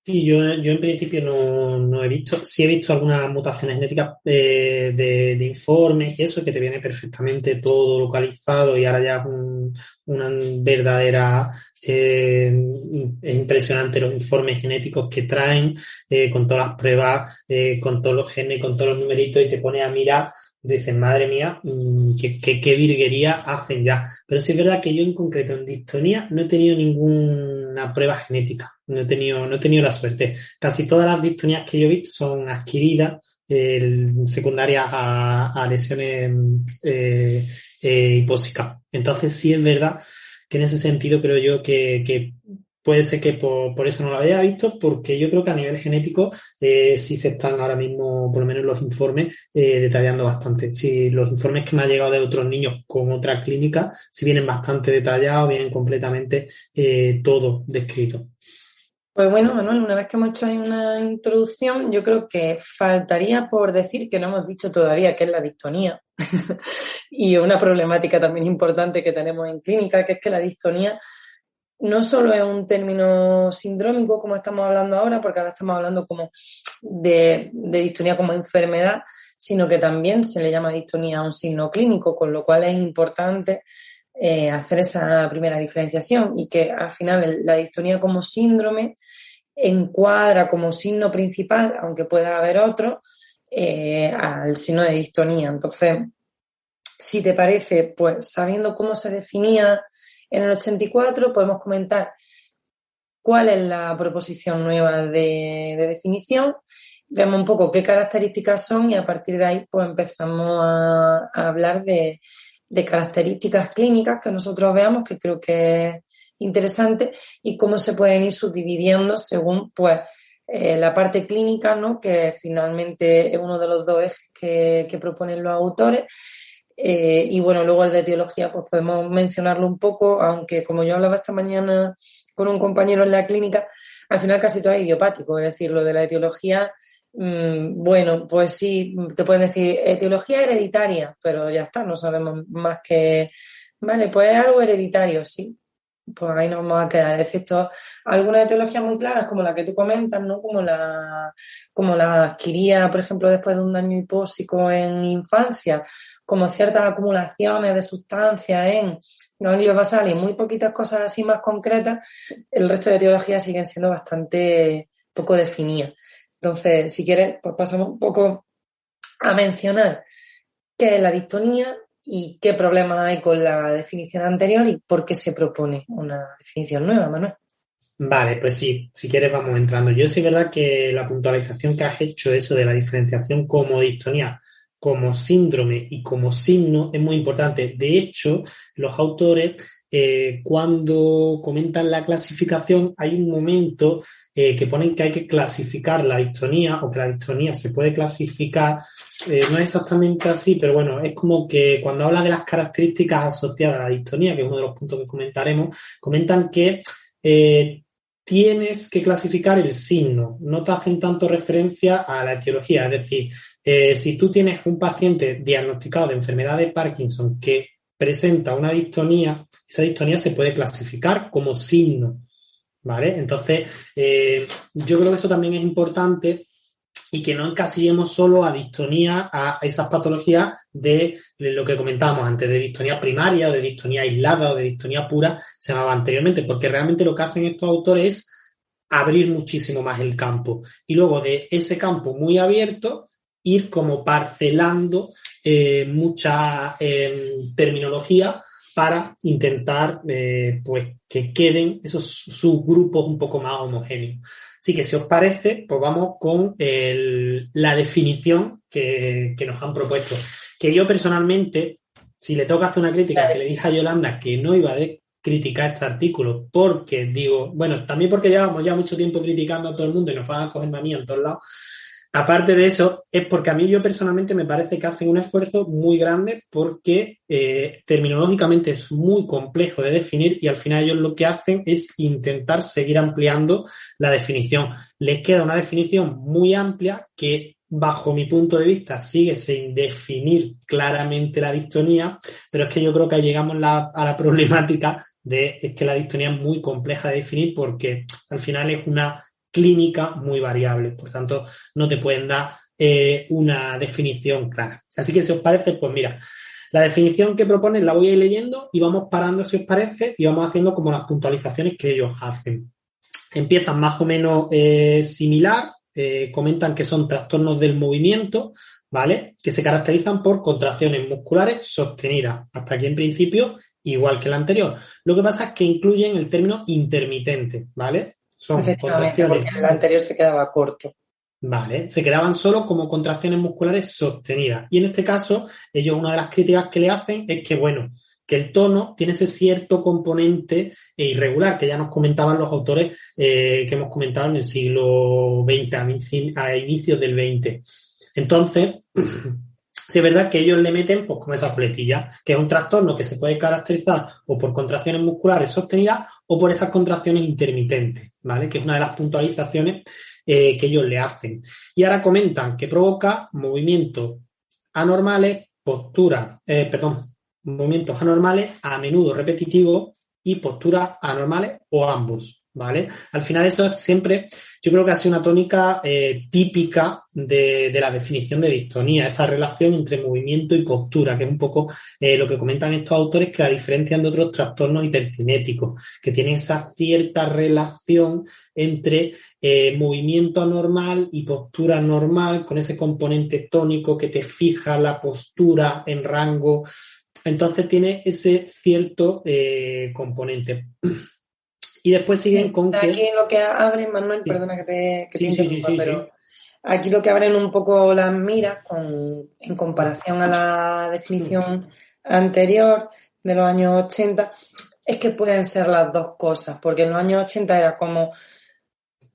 Sí, yo en principio no he visto, sí he visto algunas mutaciones genéticas de informes y eso, que te viene perfectamente todo localizado, y ahora ya es una verdadera, es impresionante los informes genéticos que traen, con todas las pruebas, con todos los genes, con todos los numeritos, y te pone a mirar. Dicen, madre mía, qué virguería hacen ya. Pero sí es verdad que yo en concreto en distonía no he tenido ninguna prueba genética. No he tenido la suerte. Casi todas las distonías que yo he visto son adquiridas, secundarias a lesiones hipóxicas. Entonces sí es verdad que en ese sentido creo yo que puede ser que por eso no lo haya visto, porque yo creo que a nivel genético sí se están ahora mismo, por lo menos los informes, detallando bastante. Sí, los informes que me han llegado de otros niños con otra clínica, sí vienen bastante detallados, vienen completamente todo descrito. Pues bueno, Manuel, una vez que hemos hecho ahí una introducción, yo creo que faltaría por decir que no hemos dicho todavía qué es la distonía. Y una problemática también importante que tenemos en clínica, que es que la distonía no solo es un término sindrómico, como estamos hablando ahora, porque ahora estamos hablando como de distonía como enfermedad, sino que también se le llama distonía a un signo clínico, con lo cual es importante hacer esa primera diferenciación, y que al final la distonía como síndrome encuadra como signo principal, aunque pueda haber otro, al signo de distonía. Entonces, si te parece, pues sabiendo cómo se definía en el 84, podemos comentar cuál es la proposición nueva de definición, vemos un poco qué características son, y a partir de ahí pues empezamos a hablar de características clínicas que nosotros veamos, que creo que es interesante, y cómo se pueden ir subdividiendo según pues la parte clínica, ¿no?, que finalmente es uno de los dos ejes que proponen los autores. Y bueno, luego el de etiología pues podemos mencionarlo un poco, aunque como yo hablaba esta mañana con un compañero en la clínica, al final casi todo es idiopático, es decir, lo de la etiología Bueno, pues sí, te pueden decir etiología hereditaria, pero ya está, no sabemos más que... Vale, pues es algo hereditario, sí. Pues ahí nos vamos a quedar, excepto algunas etiologías muy claras, como la que tú comentas, ¿no? Como la adquiría, por ejemplo, después de un daño hipóxico en infancia, como ciertas acumulaciones de sustancias en ganglios basales y muy poquitas cosas así más concretas, el resto de etiologías siguen siendo bastante poco definidas. Entonces, si quieres, pues pasamos un poco a mencionar qué es la distonía y qué problemas hay con la definición anterior y por qué se propone una definición nueva, Manuel. Vale, pues sí, si quieres vamos entrando. Yo sí es verdad que la puntualización que has hecho, eso de la diferenciación como distonía, como síndrome y como signo, es muy importante. De hecho, los autores, cuando comentan la clasificación, hay un momento que ponen que hay que clasificar la distonía o que la distonía se puede clasificar, no es exactamente así, pero bueno, es como que cuando habla de las características asociadas a la distonía, que es uno de los puntos que comentaremos, comentan que tienes que clasificar el signo, no te hacen tanto referencia a la etiología, es decir, si tú tienes un paciente diagnosticado de enfermedad de Parkinson que presenta una distonía, esa distonía se puede clasificar como signo, ¿vale? Entonces, yo creo que eso también es importante y que no encasillemos solo a distonía, a esas patologías de lo que comentábamos antes, de distonía primaria o de distonía aislada o de distonía pura, se llamaba anteriormente, porque realmente lo que hacen estos autores es abrir muchísimo más el campo y luego de ese campo muy abierto ir como parcelando mucha terminología para intentar pues que queden esos subgrupos un poco más homogéneos. Así que si os parece, pues vamos con la definición que nos han propuesto. Que yo personalmente, si le toca hacer una crítica, que le dije a Yolanda que no iba a criticar este artículo, porque digo, bueno, también porque llevamos ya mucho tiempo criticando a todo el mundo y nos van a coger manía en todos lados. Aparte de eso, es porque a mí yo personalmente me parece que hacen un esfuerzo muy grande porque terminológicamente es muy complejo de definir y al final ellos lo que hacen es intentar seguir ampliando la definición. Les queda una definición muy amplia que, bajo mi punto de vista, sigue sin definir claramente la distonía, pero es que yo creo que llegamos a la problemática es que la distonía es muy compleja de definir porque al final es una clínica muy variable, por tanto no te pueden dar una definición clara. Así que si os parece, pues mira, la definición que proponen la voy a ir leyendo y vamos parando si os parece y vamos haciendo como las puntualizaciones que ellos hacen. Empiezan más o menos similar, comentan que son trastornos del movimiento, ¿vale? Que se caracterizan por contracciones musculares sostenidas. Hasta aquí en principio igual que el anterior. Lo que pasa es que incluyen el término intermitente, ¿vale? Son contracciones. Porque el anterior se quedaba corto. Vale, se quedaban solo como contracciones musculares sostenidas. Y en este caso, ellos una de las críticas que le hacen es que, bueno, que el tono tiene ese cierto componente irregular, que ya nos comentaban los autores que hemos comentado en el siglo XX, a inicios del XX. Entonces, sí es verdad que ellos le meten pues como esa fletilla, que es un trastorno que se puede caracterizar o por contracciones musculares sostenidas o por esas contracciones intermitentes, ¿vale? Que es una de las puntualizaciones que ellos le hacen. Y ahora comentan que provoca movimientos anormales, movimientos anormales, a menudo repetitivos y posturas anormales o ambos, ¿vale? Al final eso es siempre, yo creo que ha sido una tónica típica de la definición de distonía, esa relación entre movimiento y postura, que es un poco lo que comentan estos autores que la diferencian de otros trastornos hipercinéticos, que tienen esa cierta relación entre movimiento anormal y postura normal, con ese componente tónico que te fija la postura en rango. Entonces tiene ese cierto componente. Y después siguen con que... Aquí lo que abren, Manuel, sí. Perdona que te interrumpa, pero aquí lo que abren un poco las miras en comparación a la definición anterior de los años 80 es que pueden ser las dos cosas, porque en los años 80 era como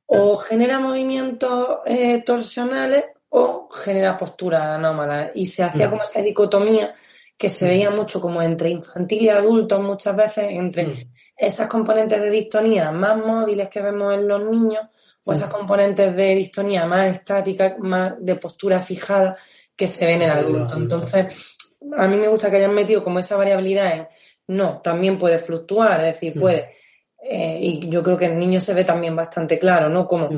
o genera movimientos torsionales o genera posturas anómalas y se hacía como esa dicotomía que se veía mucho como entre infantil y adulto muchas veces, entre esas componentes de distonía más móviles que vemos en los niños o esas componentes de distonía más estáticas, más de postura fijada que se ven en el adulto. Entonces, a mí me gusta que hayan metido como esa variabilidad en, no, también puede fluctuar, es decir, puede, y yo creo que en niños se ve también bastante claro, ¿no? Como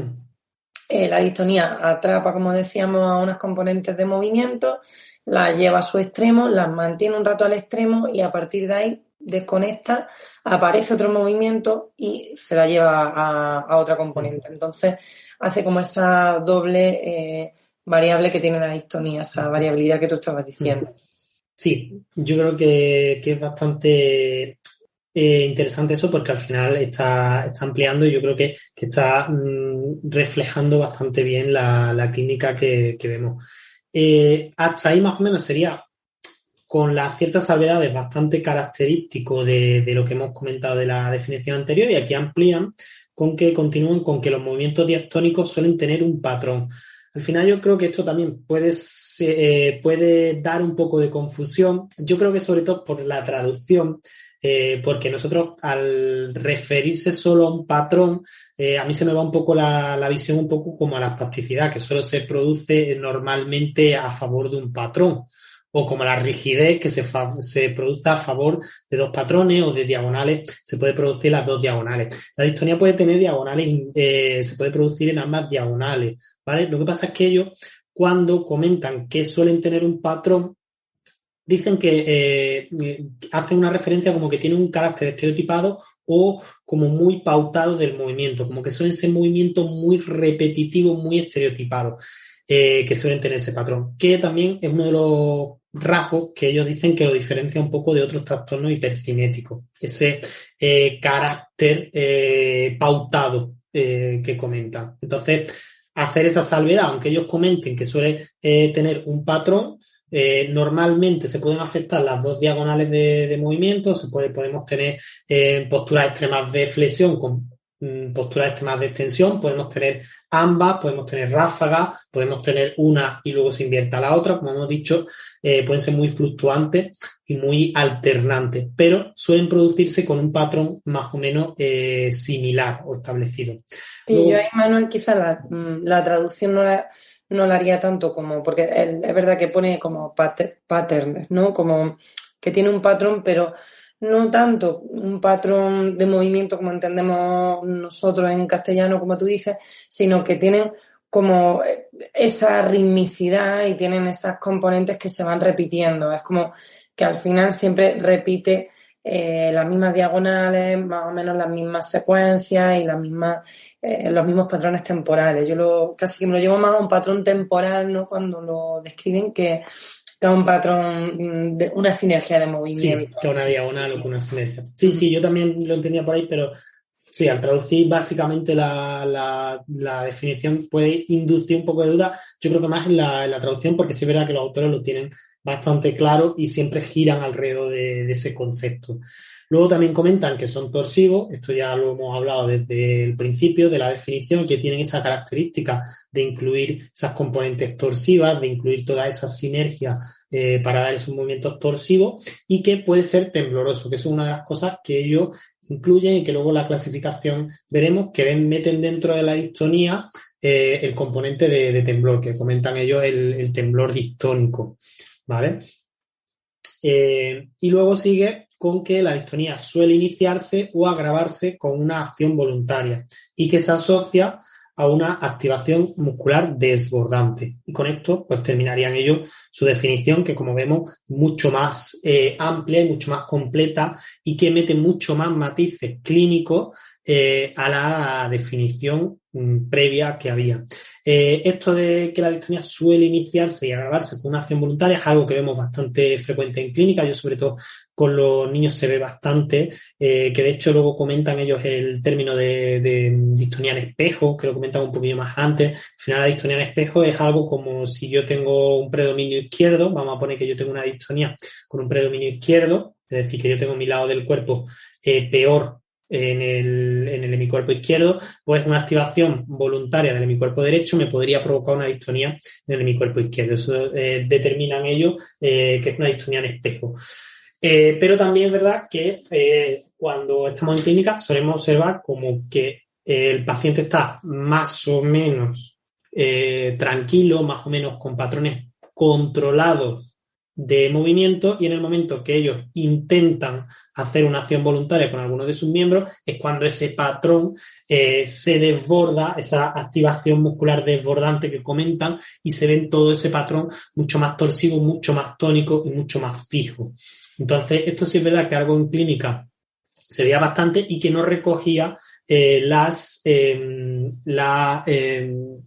la distonía atrapa, como decíamos, a unas componentes de movimiento, las lleva a su extremo, las mantiene un rato al extremo y a partir de ahí desconecta, aparece otro movimiento y se la lleva a otra componente. Entonces hace como esa doble variable que tiene la distonía, esa variabilidad que tú estabas diciendo. Sí, yo creo que es bastante interesante eso porque al final está ampliando y yo creo que está reflejando bastante bien la clínica que vemos. Hasta ahí más o menos sería con las ciertas salvedades bastante característico de lo que hemos comentado de la definición anterior y aquí amplían con que continúen con que los movimientos diastónicos suelen tener un patrón. Al final yo creo que esto también puede dar un poco de confusión. Yo creo que sobre todo por la traducción, porque nosotros al referirse solo a un patrón, a mí se me va un poco la visión un poco como a la espasticidad, que solo se produce normalmente a favor de un patrón. O como la rigidez que se produce a favor de dos patrones o de diagonales, se puede producir las dos diagonales. La distonía puede tener diagonales, se puede producir en ambas diagonales, ¿vale? Lo que pasa es que ellos, cuando comentan que suelen tener un patrón, dicen que hacen una referencia como que tienen un carácter estereotipado o como muy pautado del movimiento, como que suelen ser movimientos muy repetitivos, muy estereotipados. Que suelen tener ese patrón, que también es uno de los rasgos que ellos dicen que lo diferencia un poco de otros trastornos hipercinéticos, ese carácter pautado que comentan. Entonces, hacer esa salvedad, aunque ellos comenten que suele tener un patrón, normalmente se pueden afectar las dos diagonales de movimiento, podemos tener posturas extremas de flexión con posturas extremas de extensión, podemos tener ambas, podemos tener ráfagas, podemos tener una y luego se invierta la otra, como hemos dicho, pueden ser muy fluctuantes y muy alternantes, pero suelen producirse con un patrón más o menos similar o establecido. Sí, luego, yo ahí, Manuel, quizá la traducción no la haría tanto como, porque es verdad que pone como patterns, ¿no? Como que tiene un patrón, pero no tanto un patrón de movimiento como entendemos nosotros en castellano, como tú dices, sino que tienen como esa ritmicidad y tienen esas componentes que se van repitiendo. Es como que al final siempre repite las mismas diagonales, más o menos las mismas secuencias y los mismos patrones temporales. Yo casi que me lo llevo más a un patrón temporal, ¿no? Cuando lo describen que un patrón, una sinergia de movimiento. Sí, que una diagonal o que una sinergia. Sí, yo también lo entendía por ahí, pero sí, al traducir básicamente la definición puede inducir un poco de duda. Yo creo que más en la traducción, porque sí es verdad que los autores lo tienen bastante claro y siempre giran alrededor de ese concepto. Luego también comentan que son torsivos, esto ya lo hemos hablado desde el principio de la definición, que tienen esa característica de incluir esas componentes torsivas, de incluir toda esa sinergia para dar esos movimientos torsivos y que puede ser tembloroso, que es una de las cosas que ellos incluyen y que luego en la clasificación veremos que meten dentro de la distonía el componente de temblor, que comentan ellos el temblor distónico, ¿vale? Y luego sigue con que la distonía suele iniciarse o agravarse con una acción voluntaria y que se asocia a una activación muscular desbordante. Y con esto pues terminarían ellos su definición, que como vemos mucho más amplia y mucho más completa y que mete mucho más matices clínicos a la definición previa que había. Esto de que la distonía suele iniciarse y agravarse con una acción voluntaria es algo que vemos bastante frecuente en clínica. Yo sobre todo con los niños se ve bastante, que de hecho luego comentan ellos el término de distonía en espejo, que lo comentan un poquillo más antes. Al final la distonía en espejo es algo como si yo tengo un predominio izquierdo, vamos a poner que yo tengo una distonía con un predominio izquierdo, es decir, que yo tengo mi lado del cuerpo peor en el hemicuerpo izquierdo, pues una activación voluntaria del hemicuerpo derecho me podría provocar una distonía en el hemicuerpo izquierdo. Eso determinan ellos que es una distonía en espejo. Pero también es verdad que cuando estamos en clínica solemos observar como que el paciente está más o menos tranquilo, más o menos con patrones controlados de movimiento, y en el momento que ellos intentan hacer una acción voluntaria con alguno de sus miembros es cuando ese patrón se desborda, esa activación muscular desbordante que comentan, y se ve todo ese patrón mucho más torsivo, mucho más tónico y mucho más fijo. Entonces, esto sí es verdad que algo en clínica se veía bastante y que no recogía las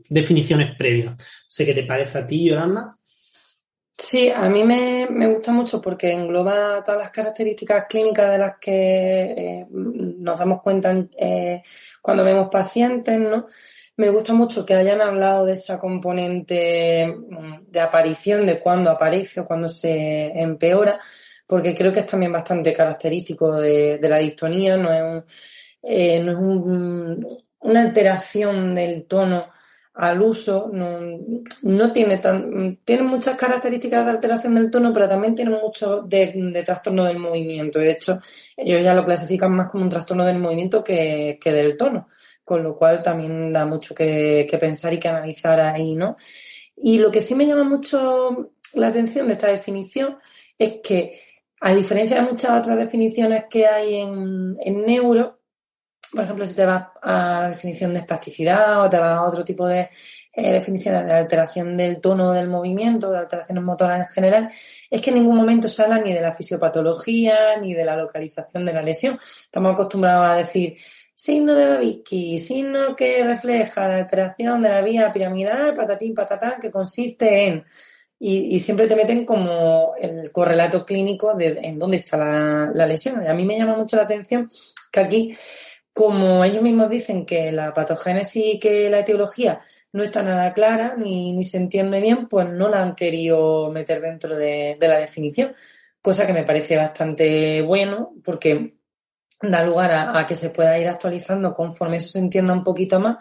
definiciones previas. No sé qué te parece a ti, Yolanda. Sí, a mí me gusta mucho porque engloba todas las características clínicas de las que nos damos cuenta cuando vemos pacientes, ¿no? Me gusta mucho que hayan hablado de esa componente de aparición, de cuándo aparece o cuándo se empeora, porque creo que es también bastante característico de la distonía, no es una alteración del tono al uso, no tiene muchas características de alteración del tono, pero también tiene mucho de trastorno del movimiento. De hecho, ellos ya lo clasifican más como un trastorno del movimiento que del tono, con lo cual también da mucho que pensar y que analizar ahí, ¿no? Y lo que sí me llama mucho la atención de esta definición es que, a diferencia de muchas otras definiciones que hay en neuro, por ejemplo, si te vas a la definición de espasticidad o te vas a otro tipo de definiciones de alteración del tono del movimiento, de alteraciones motoras en general, es que en ningún momento se habla ni de la fisiopatología ni de la localización de la lesión. Estamos acostumbrados a decir signo de Babinski, signo que refleja la alteración de la vía piramidal, patatín, patatán, que consiste en... Y siempre te meten como el correlato clínico de en dónde está la lesión. Y a mí me llama mucho la atención que aquí, como ellos mismos dicen que la patogénesis y que la etiología no está nada clara ni se entiende bien, pues no la han querido meter dentro de la definición, cosa que me parece bastante bueno porque da lugar a que se pueda ir actualizando conforme eso se entienda un poquito más,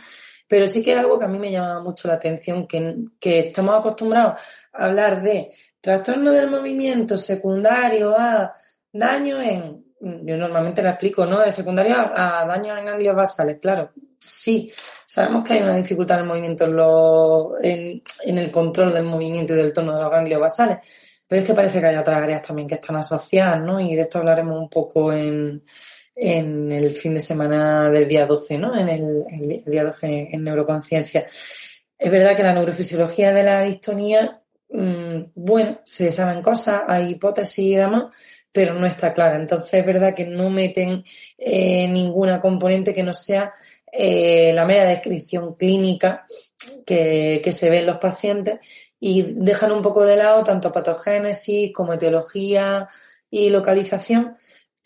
pero sí que es algo que a mí me llama mucho la atención, que estamos acostumbrados a hablar de trastorno del movimiento secundario a daño yo normalmente la explico, ¿no? De secundario a daños en ganglios basales, claro. Sí, sabemos que hay una dificultad en el movimiento, en el control del movimiento y del tono de los ganglios basales, pero es que parece que hay otras áreas también que están asociadas, ¿no? Y de esto hablaremos un poco en el fin de semana del día 12, ¿no? En el día 12 en neuroconciencia. Es verdad que la neurofisiología de la distonía, bueno, se saben cosas, hay hipótesis y demás, pero no está clara. Entonces es verdad que no meten ninguna componente que no sea la mera descripción clínica que se ve en los pacientes, y dejan un poco de lado tanto patogénesis como etiología y localización,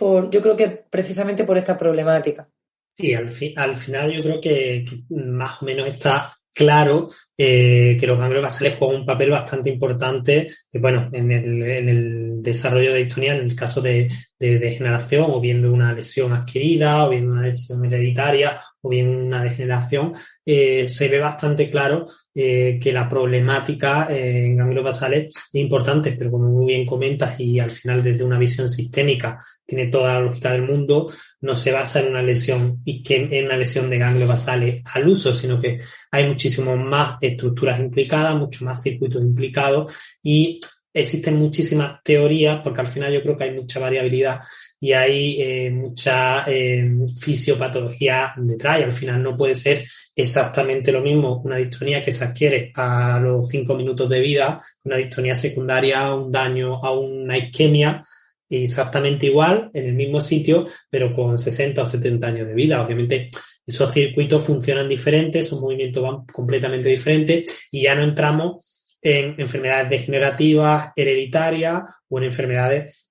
yo creo que precisamente por esta problemática. Sí, al final yo creo que más o menos está claro que los ganglios basales juegan un papel bastante importante, bueno, en el desarrollo de distonía, en el caso de degeneración, o bien de una lesión adquirida, o bien una lesión hereditaria, o bien una degeneración. Se ve bastante claro que la problemática en ganglios basales es importante, pero como muy bien comentas, y al final desde una visión sistémica tiene toda la lógica del mundo, no se basa en una lesión de ganglios basales al uso, sino que hay muchísimo más estructuras implicadas, mucho más circuitos implicados, y existen muchísimas teorías, porque al final yo creo que hay mucha variabilidad y hay mucha fisiopatología detrás, y al final no puede ser exactamente lo mismo una distonía que se adquiere a los 5 minutos de vida, una distonía secundaria a un daño, a una isquemia, exactamente igual, en el mismo sitio, pero con 60 o 70 años de vida. Obviamente esos circuitos funcionan diferentes, esos movimientos van completamente diferentes, y ya no entramos en enfermedades degenerativas, hereditarias, o en enfermedades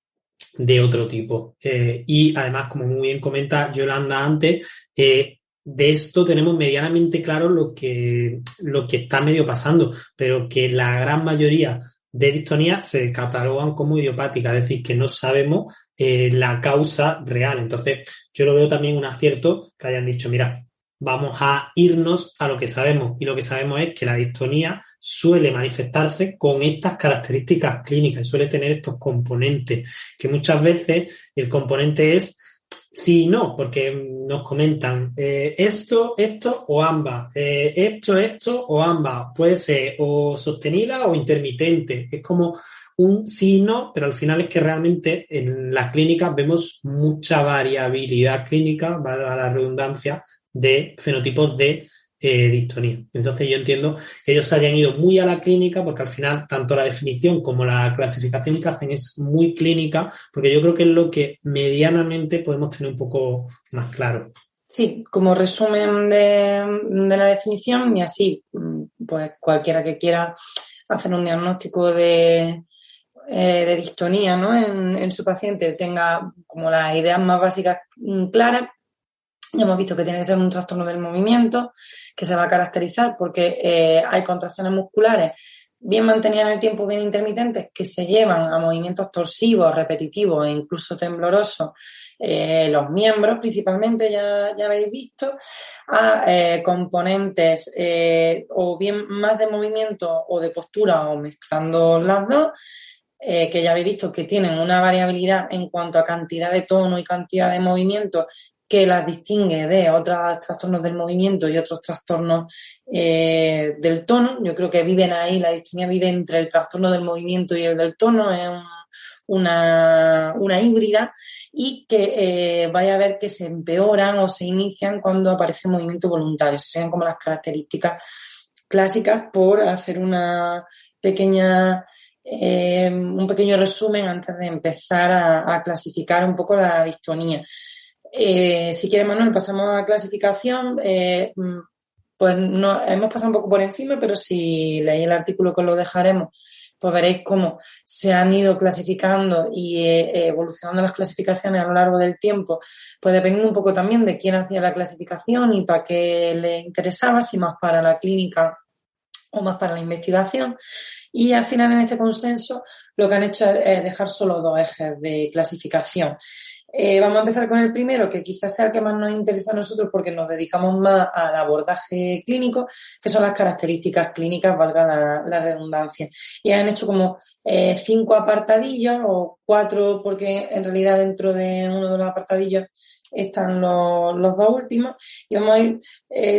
de otro tipo. Y además, como muy bien comenta Yolanda antes, de esto tenemos medianamente claro lo que está medio pasando, pero que la gran mayoría de distonías se catalogan como idiopáticas, es decir, que no sabemos la causa real. Entonces, yo lo veo también un acierto que hayan dicho, mira, vamos a irnos a lo que sabemos. Y lo que sabemos es que la distonía suele manifestarse con estas características clínicas y suele tener estos componentes, que muchas veces el componente es sí y no, porque nos comentan esto o ambas, esto o ambas, puede ser o sostenida o intermitente, es como un sí y no, pero al final es que realmente en las clínicas vemos mucha variabilidad clínica, valga la redundancia, de fenotipos de distonía. Entonces yo entiendo que ellos se hayan ido muy a la clínica porque al final tanto la definición como la clasificación que hacen es muy clínica, porque yo creo que es lo que medianamente podemos tener un poco más claro. Sí, como resumen de la definición, y así pues cualquiera que quiera hacer un diagnóstico de distonía, ¿no? en su paciente tenga como las ideas más básicas claras. Ya hemos visto que tiene que ser un trastorno del movimiento, que se va a caracterizar porque hay contracciones musculares bien mantenidas en el tiempo, bien intermitentes, que se llevan a movimientos torsivos, repetitivos e incluso temblorosos, los miembros principalmente, ya habéis visto, a componentes o bien más de movimiento o de postura o mezclando las dos, que ya habéis visto que tienen una variabilidad en cuanto a cantidad de tono y cantidad de movimiento que las distingue de otros trastornos del movimiento y otros trastornos del tono. Yo creo que viven ahí, la distonía vive entre el trastorno del movimiento y el del tono, es una híbrida, y que vaya a ver que se empeoran o se inician cuando aparece el movimiento voluntario. Esas serían como las características clásicas, por hacer una pequeña... un pequeño resumen antes de empezar a clasificar un poco la distonía. Si quieres, Manuel, pasamos a clasificación. Pues no, hemos pasado un poco por encima, pero si leéis el artículo que os lo dejaremos, pues veréis cómo se han ido clasificando y evolucionando las clasificaciones a lo largo del tiempo, pues dependiendo un poco también de quién hacía la clasificación y para qué le interesaba, si más para la clínica o más para la investigación. Y al final, en este consenso, lo que han hecho es dejar solo dos ejes de clasificación. Vamos a empezar con el primero, que quizás sea el que más nos interesa a nosotros porque nos dedicamos más al abordaje clínico, que son las características clínicas, valga la redundancia. Y han hecho como 5 apartadillos, o 4, porque en realidad dentro de uno de los apartadillos están los dos últimos, y vamos a ir,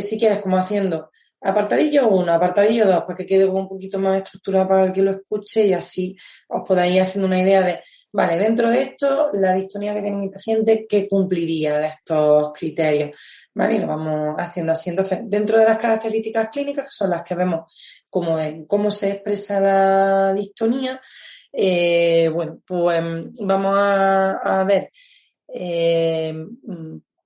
si quieres, como haciendo apartadillo 1, apartadillo 2, para que quede como un poquito más estructurado para el que lo escuche, y así os podáis ir haciendo una idea de, vale, dentro de esto, la distonía que tiene mi paciente, ¿qué cumpliría de estos criterios? Vale, y lo vamos haciendo así. Entonces, dentro de las características clínicas, que son las que vemos cómo se expresa la distonía, bueno, pues vamos a ver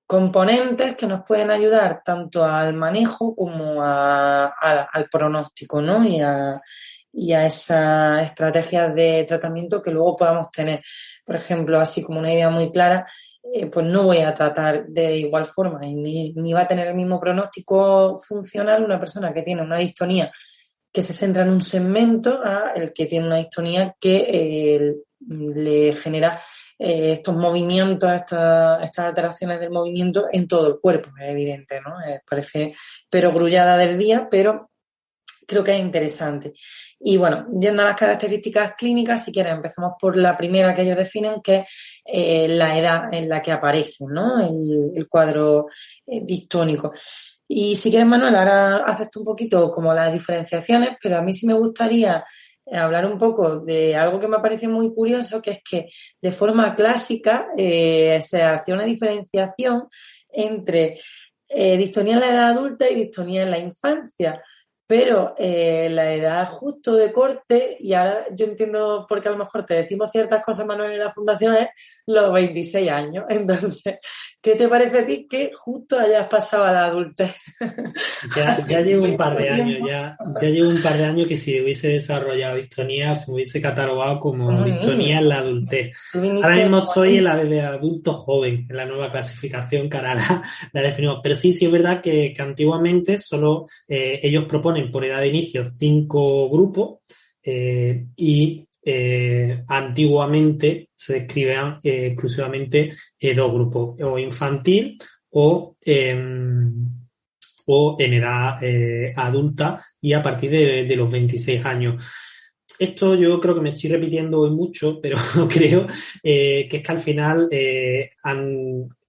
componentes que nos pueden ayudar tanto al manejo como al pronóstico, ¿no? Y a esas estrategias de tratamiento que luego podamos tener. Por ejemplo, así como una idea muy clara, pues no voy a tratar de igual forma y ni va a tener el mismo pronóstico funcional una persona que tiene una distonía que se centra en un segmento a el que tiene una distonía que le genera estos movimientos, estas alteraciones del movimiento en todo el cuerpo. Es evidente, ¿no? Parece perogrullada del día, pero creo que es interesante. Y bueno, yendo a las características clínicas, si quieres, empezamos por la primera que ellos definen, que es la edad en la que aparece, ¿no? El cuadro distónico. Y si quieres, Manuel, ahora haces tú un poquito como las diferenciaciones, pero a mí sí me gustaría hablar un poco de algo que me parece muy curioso, que es que de forma clásica se hace una diferenciación entre distonía en la edad adulta y distonía en la infancia. Pero la edad justo de corte, y ahora yo entiendo por qué a lo mejor te decimos ciertas cosas, Manuel, en la fundación, es los 26 años. Entonces, ¿qué te parece a ti que justo hayas pasado a la adultez? Ya llevo un par de años, ya llevo un par de años que si hubiese desarrollado distonía, se me hubiese catalogado como distonía en la adultez. Ahora mismo estoy en la de adulto joven, en la nueva clasificación que ahora la definimos. Pero sí es verdad que antiguamente solo ellos proponen por edad de inicio 5 grupos y antiguamente se describían exclusivamente 2 grupos, o infantil o o en edad adulta y a partir de los 26 años. Esto yo creo que me estoy repitiendo hoy mucho, pero creo que es que al final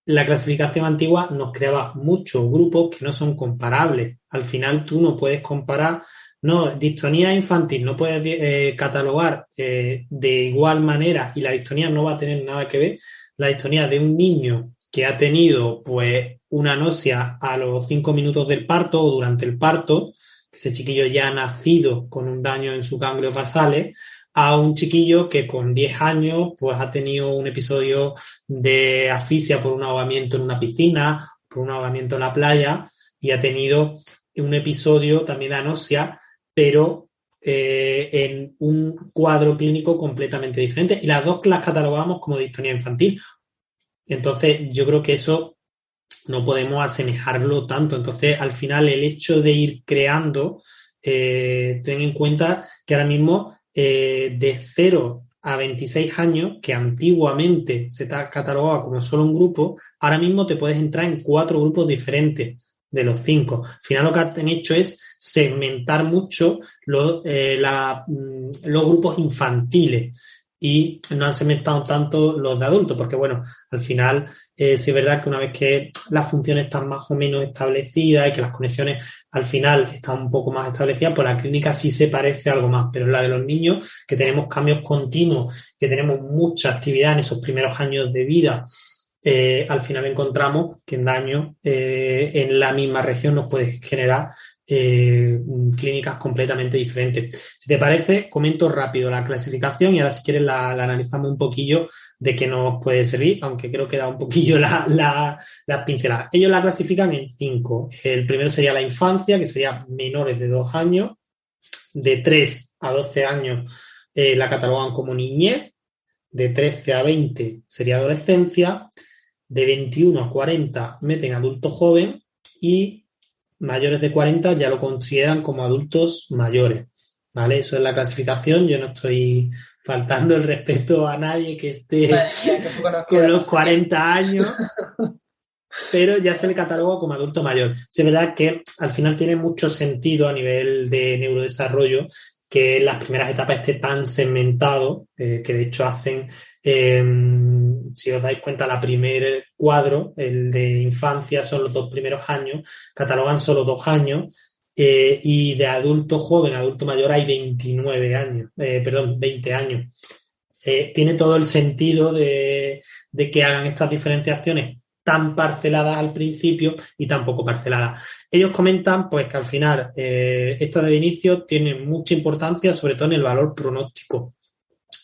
la clasificación antigua nos creaba muchos grupos que no son comparables. Al final tú no puedes comparar, no, distonía infantil, no puedes catalogar de igual manera, y la distonía no va a tener nada que ver. La distonía de un niño que ha tenido pues una náusea a los 5 minutos del parto o durante el parto, ese chiquillo ya ha nacido con un daño en sus ganglios basales, a un chiquillo que con 10 años pues ha tenido un episodio de asfixia por un ahogamiento en una piscina, por un ahogamiento en la playa, y ha tenido un episodio también de anoxia, pero en un cuadro clínico completamente diferente. Y las dos las catalogamos como distonía infantil. Entonces, yo creo que eso no podemos asemejarlo tanto. Entonces, al final, el hecho de ir creando, ten en cuenta que ahora mismo de 0 a 26 años, que antiguamente se catalogaba como solo un grupo, ahora mismo te puedes entrar en 4 grupos diferentes de los 5. Al final lo que han hecho es segmentar mucho los grupos infantiles y no han segmentado tanto los de adultos, porque bueno, al final sí es verdad que una vez que las funciones están más o menos establecidas y que las conexiones al final están un poco más establecidas, pues la clínica sí se parece algo más, pero en la de los niños, que tenemos cambios continuos, que tenemos mucha actividad en esos primeros años de vida, al final encontramos que en daño en la misma región nos puede generar clínicas completamente diferentes. Si te parece, comento rápido la clasificación y ahora si quieres la analizamos un poquillo de qué nos puede servir, aunque creo que da un poquillo las pinceladas. Ellos la clasifican en 5. El primero sería la infancia, que sería menores de 2 años. De 3 a 12 años la catalogan como niñez. De 13 a 20 sería adolescencia. De 21 a 40 meten adulto joven y mayores de 40 ya lo consideran como adultos mayores, ¿vale? Eso es la clasificación. Yo no estoy faltando el respeto a nadie que esté con los 40 años, pero ya se le cataloga como adulto mayor. Sí, es verdad que al final tiene mucho sentido a nivel de neurodesarrollo que en las primeras etapas esté tan segmentado, que de hecho hacen, si os dais cuenta, la primer cuadro, el de infancia, son los 2 primeros años, catalogan solo 2 años, y de adulto joven a adulto mayor hay 20 años. Tiene todo el sentido de que hagan estas diferenciaciones tan parceladas al principio y tan poco parceladas. Ellos comentan pues que al final esto de inicio tiene mucha importancia, sobre todo en el valor pronóstico.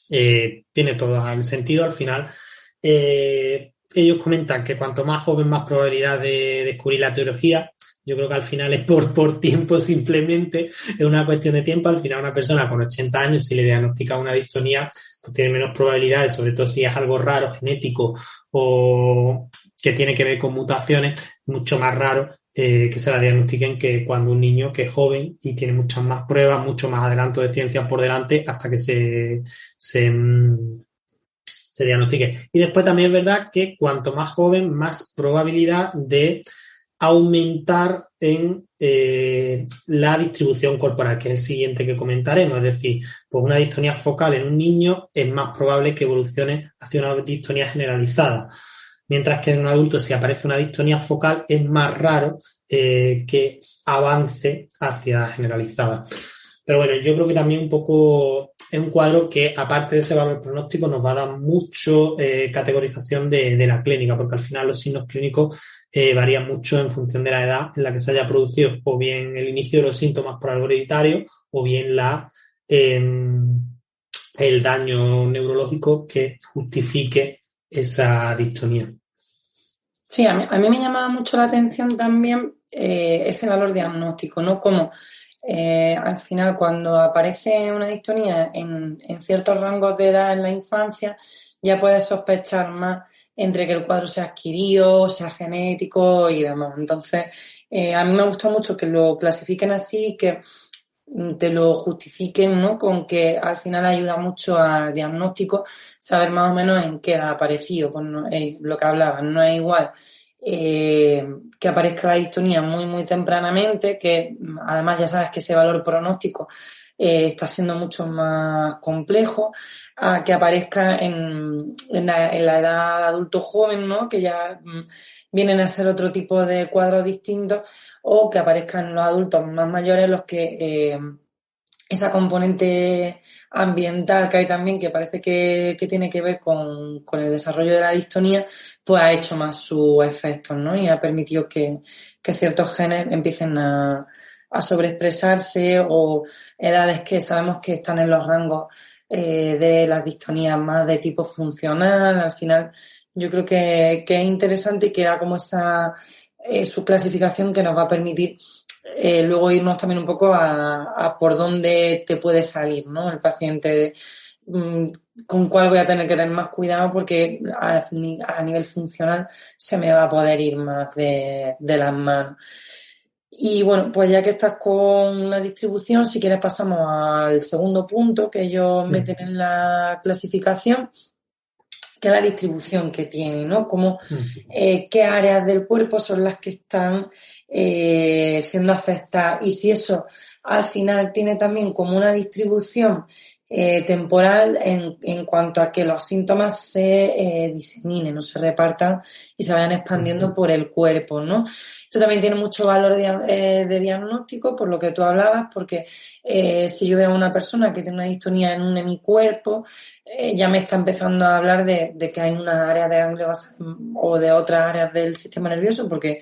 Tiene todo el sentido al final. Ellos comentan que cuanto más joven, más probabilidad de descubrir la etiología. Yo creo que al final es por tiempo simplemente, es una cuestión de tiempo. Al final una persona con 80 años, si le diagnostica una distonía, pues tiene menos probabilidades, sobre todo si es algo raro, genético o que tiene que ver con mutaciones, mucho más raro que se la diagnostiquen que cuando un niño que es joven y tiene muchas más pruebas, mucho más adelanto de ciencias por delante hasta que se diagnostique. Y después también es verdad que cuanto más joven, más probabilidad de aumentar en la distribución corporal, que es el siguiente que comentaremos. Es decir, pues una distonía focal en un niño es más probable que evolucione hacia una distonía generalizada. Mientras que en un adulto, si aparece una distonía focal, es más raro que avance hacia generalizada. Pero bueno, yo creo que también un poco es un cuadro que, aparte de ese valor pronóstico, nos va a dar mucho categorización de la clínica, porque al final los signos clínicos varían mucho en función de la edad en la que se haya producido o bien el inicio de los síntomas por algo hereditario o bien el daño neurológico que justifique esa distonía. Sí, a mí me llamaba mucho la atención también ese valor diagnóstico, ¿no? Como al final cuando aparece una distonía en ciertos rangos de edad en la infancia, ya puedes sospechar más entre que el cuadro sea adquirido, sea genético y demás. Entonces, a mí me gustó mucho que lo clasifiquen así, que te lo justifiquen, ¿no? Con que al final ayuda mucho al diagnóstico saber más o menos en qué ha aparecido. Pues no, lo que hablaban, no es igual que aparezca la distonía muy, muy tempranamente, que además ya sabes que ese valor pronóstico está siendo mucho más complejo, a que aparezca en la edad adulto joven, ¿no? Que ya vienen a ser otro tipo de cuadros distintos, o que aparezcan en los adultos más mayores, los que esa componente ambiental que hay también, que parece que tiene que ver con el desarrollo de la distonía, pues ha hecho más sus efectos, ¿no? Y ha permitido que ciertos genes empiecen a sobreexpresarse, o edades que sabemos que están en los rangos de las distonías más de tipo funcional. Al final, yo creo que es interesante y que da como esa su clasificación que nos va a permitir luego irnos también un poco a por dónde te puede salir, ¿no? El paciente, con cuál voy a tener que tener más cuidado, porque a nivel funcional se me va a poder ir más de las manos. Y bueno, pues ya que estás con la distribución, si quieres pasamos al segundo punto que ellos meten en la clasificación, que es la distribución que tiene, ¿no? Como qué áreas del cuerpo son las que están siendo afectadas, y si eso al final tiene también como una distribución temporal en cuanto a que los síntomas se diseminen o se repartan y se vayan expandiendo por el cuerpo, ¿no? Esto también tiene mucho valor de diagnóstico, por lo que tú hablabas, porque si yo veo a una persona que tiene una distonía en un hemicuerpo, ya me está empezando a hablar de que hay una área de ganglio basal o de otras áreas del sistema nervioso, porque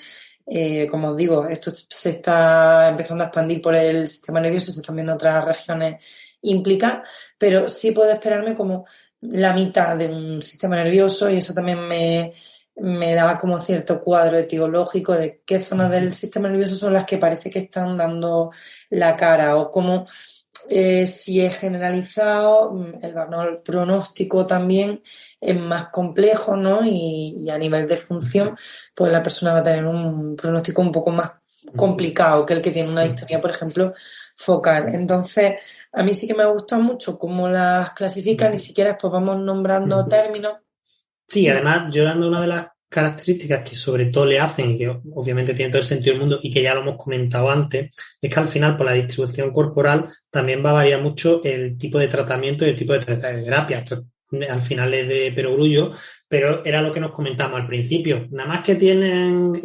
como os digo, esto se está empezando a expandir por el sistema nervioso, se están viendo otras regiones implicadas, pero sí puedo esperarme como la mitad de un sistema nervioso, y eso también me da como cierto cuadro etiológico de qué zonas del sistema nervioso son las que parece que están dando la cara, o cómo si es generalizado, el pronóstico también es más complejo, ¿no? Y a nivel de función, pues la persona va a tener un pronóstico un poco más complicado que el que tiene una distonía, por ejemplo, focal. Entonces, a mí sí que me gusta mucho cómo las clasifican, y si quieres pues vamos nombrando términos. Sí, además, Yolanda, una de las características que sobre todo le hacen, y que obviamente tiene todo el sentido del mundo y que ya lo hemos comentado antes, es que al final por la distribución corporal también va a variar mucho el tipo de tratamiento y el tipo de terapia. Esto al final es de perogrullo, pero era lo que nos comentamos al principio. Nada más que tienen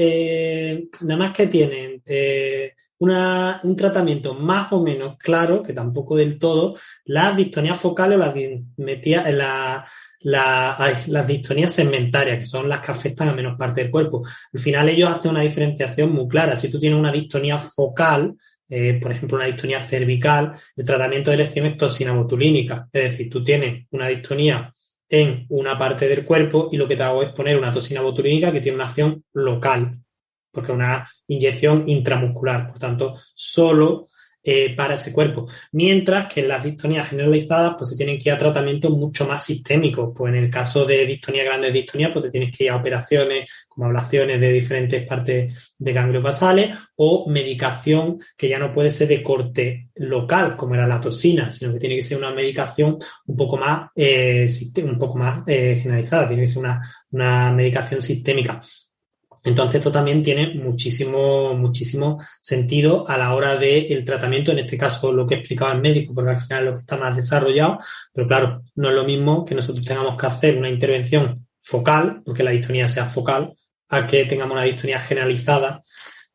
un tratamiento más o menos claro, que tampoco del todo, las distonías focales o las distonías segmentarias, que son las que afectan a menos parte del cuerpo. Al final ellos hacen una diferenciación muy clara. Si tú tienes una distonía focal, por ejemplo una distonía cervical, el tratamiento de elección es toxina botulínica. Es decir, tú tienes una distonía en una parte del cuerpo y lo que te hago es poner una toxina botulínica que tiene una acción local, porque es una inyección intramuscular, por tanto, solo para ese cuerpo. Mientras que en las distonías generalizadas, pues se tienen que ir a tratamientos mucho más sistémicos. Pues en el caso de distonía grande de distonía, pues te tienes que ir a operaciones como ablaciones de diferentes partes de ganglios basales, o medicación que ya no puede ser de corte local, como era la toxina, sino que tiene que ser una medicación un poco más generalizada, tiene que ser una medicación sistémica. Entonces esto también tiene muchísimo sentido a la hora del tratamiento, en este caso lo que explicaba el médico, porque al final es lo que está más desarrollado, pero claro, no es lo mismo que nosotros tengamos que hacer una intervención focal, porque la distonía sea focal, a que tengamos una distonía generalizada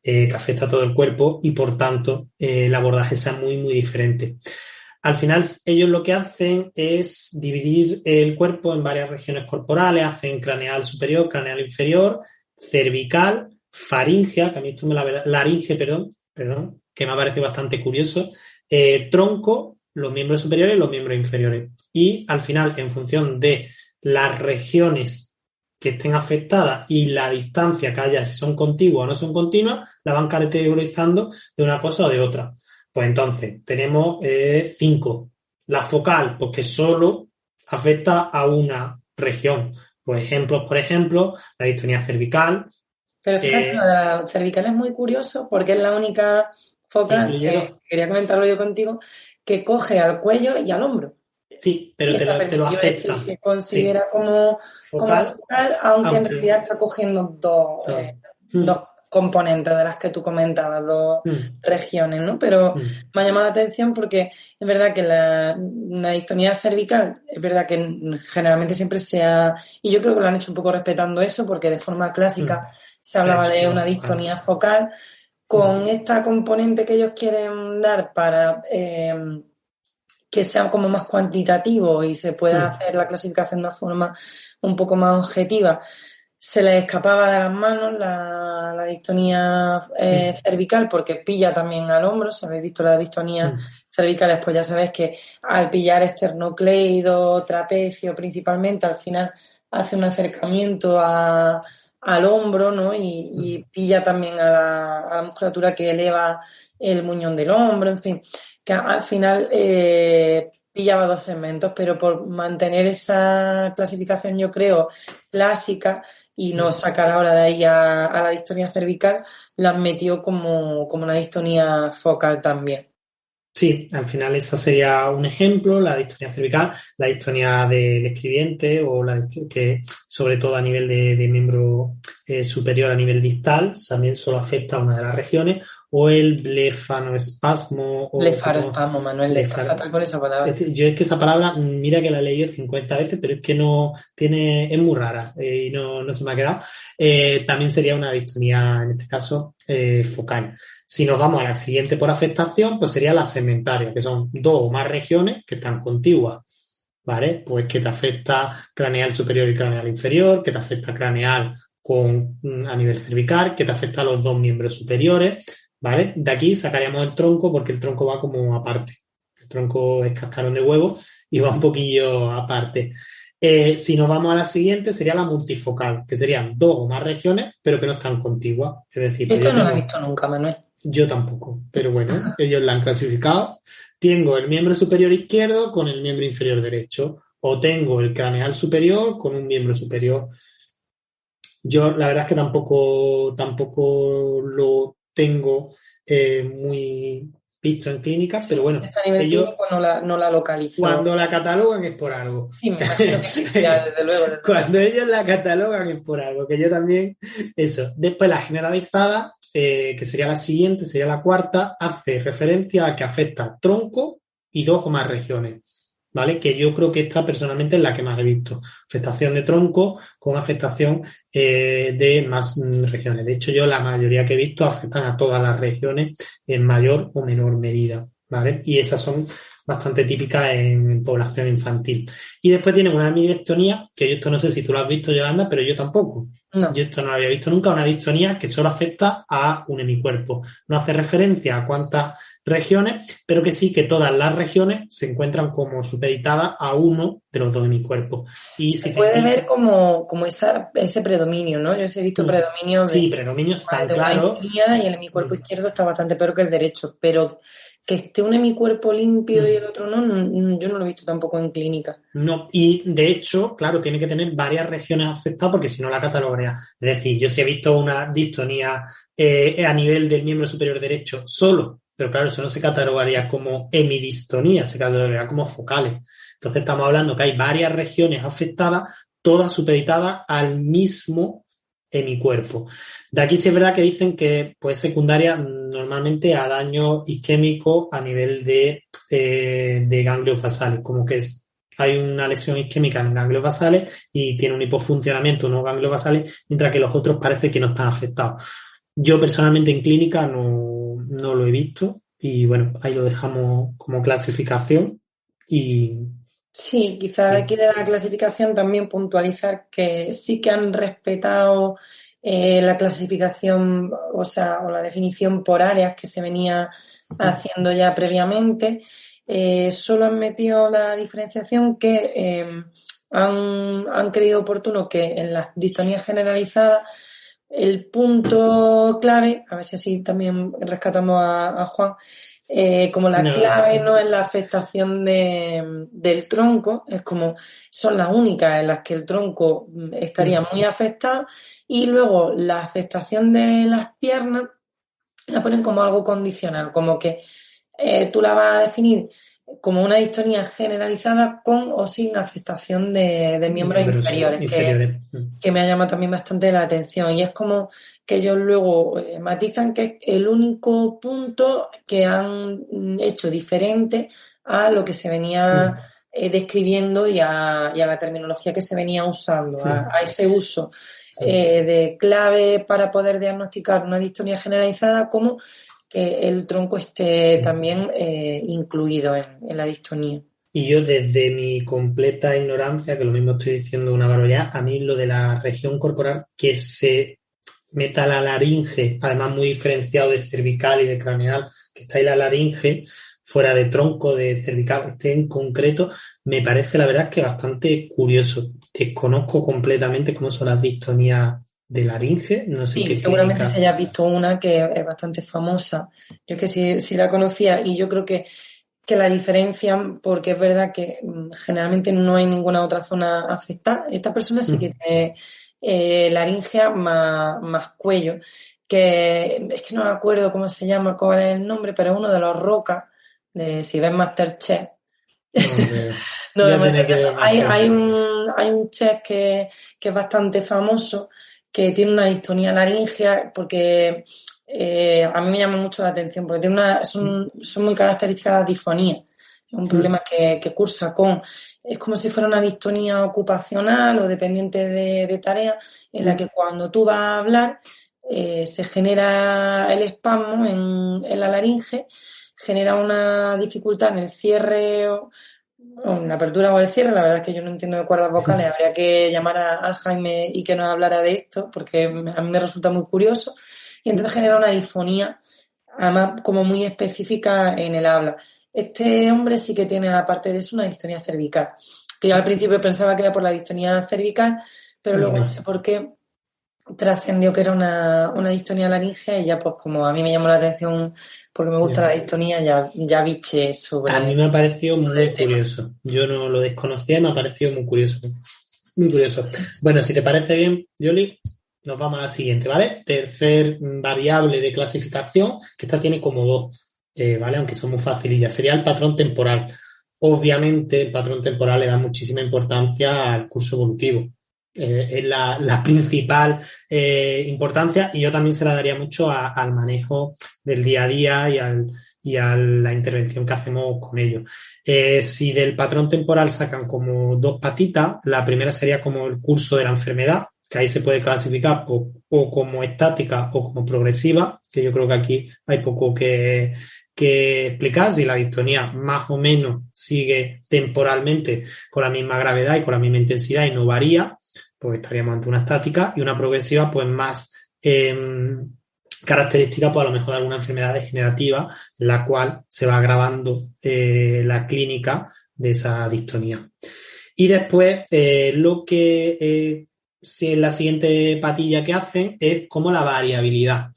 que afecta a todo el cuerpo y por tanto el abordaje sea muy diferente. Al final ellos lo que hacen es dividir el cuerpo en varias regiones corporales, hacen craneal superior, craneal inferior, cervical, faringea, que a mí esto laringe, perdón, que me ha parecido bastante curioso, tronco, los miembros superiores y los miembros inferiores. Y al final, en función de las regiones que estén afectadas y la distancia que haya, si son contiguas o no son continuas, la van categorizando de una cosa o de otra. Pues entonces, tenemos 5. La focal, porque solo afecta a una región. Por ejemplo, la distonía cervical. Pero fíjate, la cervical es muy curioso porque es la única focal, que quería comentarlo yo contigo, que coge al cuello y al hombro. Sí, pero te lo acepta. Se considera como focal, aunque en realidad está cogiendo dos componentes de las que tú comentabas, dos regiones, ¿no? Pero me ha llamado la atención porque es verdad que la distonía cervical, es verdad que generalmente siempre y yo creo que lo han hecho un poco respetando eso, porque de forma clásica se hablaba de una distonía focal, con esta componente que ellos quieren dar para que sea como más cuantitativo y se pueda hacer la clasificación de una forma un poco más objetiva. Se les escapaba de las manos la distonía cervical, porque pilla también al hombro. Si habéis visto las distonías cervicales, pues ya sabéis que al pillar esternocleido, trapecio principalmente, al final hace un acercamiento al hombro, ¿no? Y pilla también a la musculatura que eleva el muñón del hombro, en fin, que al final pillaba dos segmentos, pero por mantener esa clasificación, yo creo, clásica, y no sacar ahora de ahí a la distonía cervical, la metió como una distonía focal también. Sí, al final esa sería un ejemplo, la distonía cervical, la distonía del escribiente o que sobre todo a nivel de miembro superior a nivel distal también solo afecta a una de las regiones, o el blefaroespasmo. Blefaroespasmo, Manuel, está fatal con esa palabra. Yo es que esa palabra, mira que la he leído 50 veces, pero es que es muy rara y no se me ha quedado. También sería una distonía, en este caso, focal. Si nos vamos a la siguiente por afectación, pues sería la segmentaria, que son dos o más regiones que están contiguas, ¿vale? Pues que te afecta craneal superior y craneal inferior, que te afecta craneal a nivel cervical, que te afecta a los dos miembros superiores, ¿vale? De aquí sacaríamos el tronco porque el tronco va como aparte. El tronco es cascarón de huevo y va un poquillo aparte. Si nos vamos a la siguiente, sería la multifocal, que serían dos o más regiones, pero que no están contiguas. Es decir, esto no lo he visto nunca, Manuel. Yo tampoco, pero bueno, ellos la han clasificado. Tengo el miembro superior izquierdo con el miembro inferior derecho, o tengo el craneal superior con un miembro superior. Yo la verdad es que tampoco lo tengo muy visto en clínica, pero bueno. A nivel clínico no la localizo. Cuando la catalogan es por algo. Sí, me imagino que sí, ya, desde luego. Cuando ellos la catalogan es por algo, que yo también, eso. Después la generalizada, que sería la siguiente, sería la cuarta, hace referencia a que afecta tronco y dos o más regiones, ¿vale? Que yo creo que esta personalmente es la que más he visto. Afectación de tronco con afectación de más regiones. De hecho, yo la mayoría que he visto afectan a todas las regiones en mayor o menor medida, ¿vale? Y esas son bastante típicas en población infantil. Y después tienen una hemidistonía, que yo esto no sé si tú lo has visto, Yolanda, pero yo tampoco. No. Yo esto no lo había visto nunca, una distonía que solo afecta a un hemicuerpo. No hace referencia a cuántas regiones, pero que sí que todas las regiones se encuentran como supeditadas a uno de los dos hemicuerpos. Y se puede ver como ese predominio, ¿no? Yo he visto predominio Sí, predominios tan claros. Y el hemicuerpo izquierdo está bastante peor que el derecho, pero que esté un hemicuerpo limpio y el otro no, yo no lo he visto tampoco en clínica. No, y de hecho, claro, tiene que tener varias regiones afectadas porque si no la catalogaría. Es decir, yo sí he visto una distonía a nivel del miembro superior derecho solo, pero claro, eso no se catalogaría como hemidistonía, se catalogaría como focales. Entonces estamos hablando que hay varias regiones afectadas, todas supeditadas al mismo hemicuerpo. De aquí sí es verdad que dicen que pues secundaria normalmente a daño isquémico a nivel de ganglios basales, como que hay una lesión isquémica en ganglios basales y tiene un hipofuncionamiento en los ganglios basales, mientras que los otros parece que no están afectados. Yo personalmente en clínica no lo he visto y bueno, ahí lo dejamos como clasificación y... Sí, quizás aquí de la clasificación también puntualizar que sí que han respetado la clasificación, o la definición por áreas que se venía haciendo ya previamente. Solo han metido la diferenciación que han creído oportuno que en las distonías generalizadas el punto clave, a ver si así también rescatamos a Juan, como la clave no es la afectación del tronco, es como son las únicas en las que el tronco estaría muy afectado, y luego la afectación de las piernas la ponen como algo condicional, como que tú la vas a definir como una distonía generalizada con o sin afectación de miembros inferiores. Que me ha llamado también bastante la atención. Y es como que ellos luego matizan que es el único punto que han hecho diferente a lo que se venía describiendo y a la terminología que se venía usando, a ese uso de clave para poder diagnosticar una distonía generalizada, como que el tronco esté también incluido en la distonía. Y yo, desde mi completa ignorancia, que lo mismo estoy diciendo una barbaridad, a mí lo de la región corporal que se meta la laringe, además muy diferenciado de cervical y de craneal, que está ahí la laringe, fuera de tronco, de cervical, esté en concreto, me parece la verdad que bastante curioso. Desconozco completamente cómo son las distonías de laringe, no sé qué seguramente se haya visto una que es bastante famosa. Yo es que sí la conocía, y yo creo que la diferencian porque es verdad que generalmente no hay ninguna otra zona afectada. Esta persona sí que tiene laringe más cuello, que es que no me acuerdo cómo se llama, cuál es el nombre, pero es uno de los Roca, de si ves Masterchef. Hay un chef que es bastante famoso, que tiene una distonía laringea, porque a mí me llama mucho la atención, porque son muy características las disfonías. Es un problema que cursa es como si fuera una distonía ocupacional o dependiente de tarea, en la que cuando tú vas a hablar se genera el espasmo en la laringe, genera una dificultad en el cierre o en la apertura o el cierre. La verdad es que yo no entiendo de cuerdas vocales, habría que llamar a Jaime y que nos hablara de esto, porque a mí me resulta muy curioso. Y entonces genera una disfonía, además como muy específica en el habla. Este hombre sí que tiene, aparte de eso, una distonía cervical, que yo al principio pensaba que era por la distonía cervical, pero luego no sé por qué trascendió que era una distonía laringea, y ya pues como a mí me llamó la atención porque me gusta la distonía, ya biché sobre... A mí me ha parecido muy curioso. Yo no lo desconocía y me ha parecido muy curioso. Muy curioso. Bueno, si te parece bien, Yoli, nos vamos a la siguiente, ¿vale? Tercer variable de clasificación, que esta tiene como dos, ¿vale? Aunque son muy facilillas. Sería el patrón temporal. Obviamente, el patrón temporal le da muchísima importancia al curso evolutivo. Es la principal importancia, y yo también se la daría mucho al manejo del día a día y a la intervención que hacemos con ellos. Si del patrón temporal sacan como dos patitas, la primera sería como el curso de la enfermedad, que ahí se puede clasificar o como estática o como progresiva, que yo creo que aquí hay poco que explicar. Si la distonía más o menos sigue temporalmente con la misma gravedad y con la misma intensidad y no varía, pues estaríamos ante una estática, y una progresiva pues más característica pues a lo mejor de alguna enfermedad degenerativa, la cual se va agravando la clínica de esa distonía. Y después lo que si la siguiente patilla que hacen es como la variabilidad.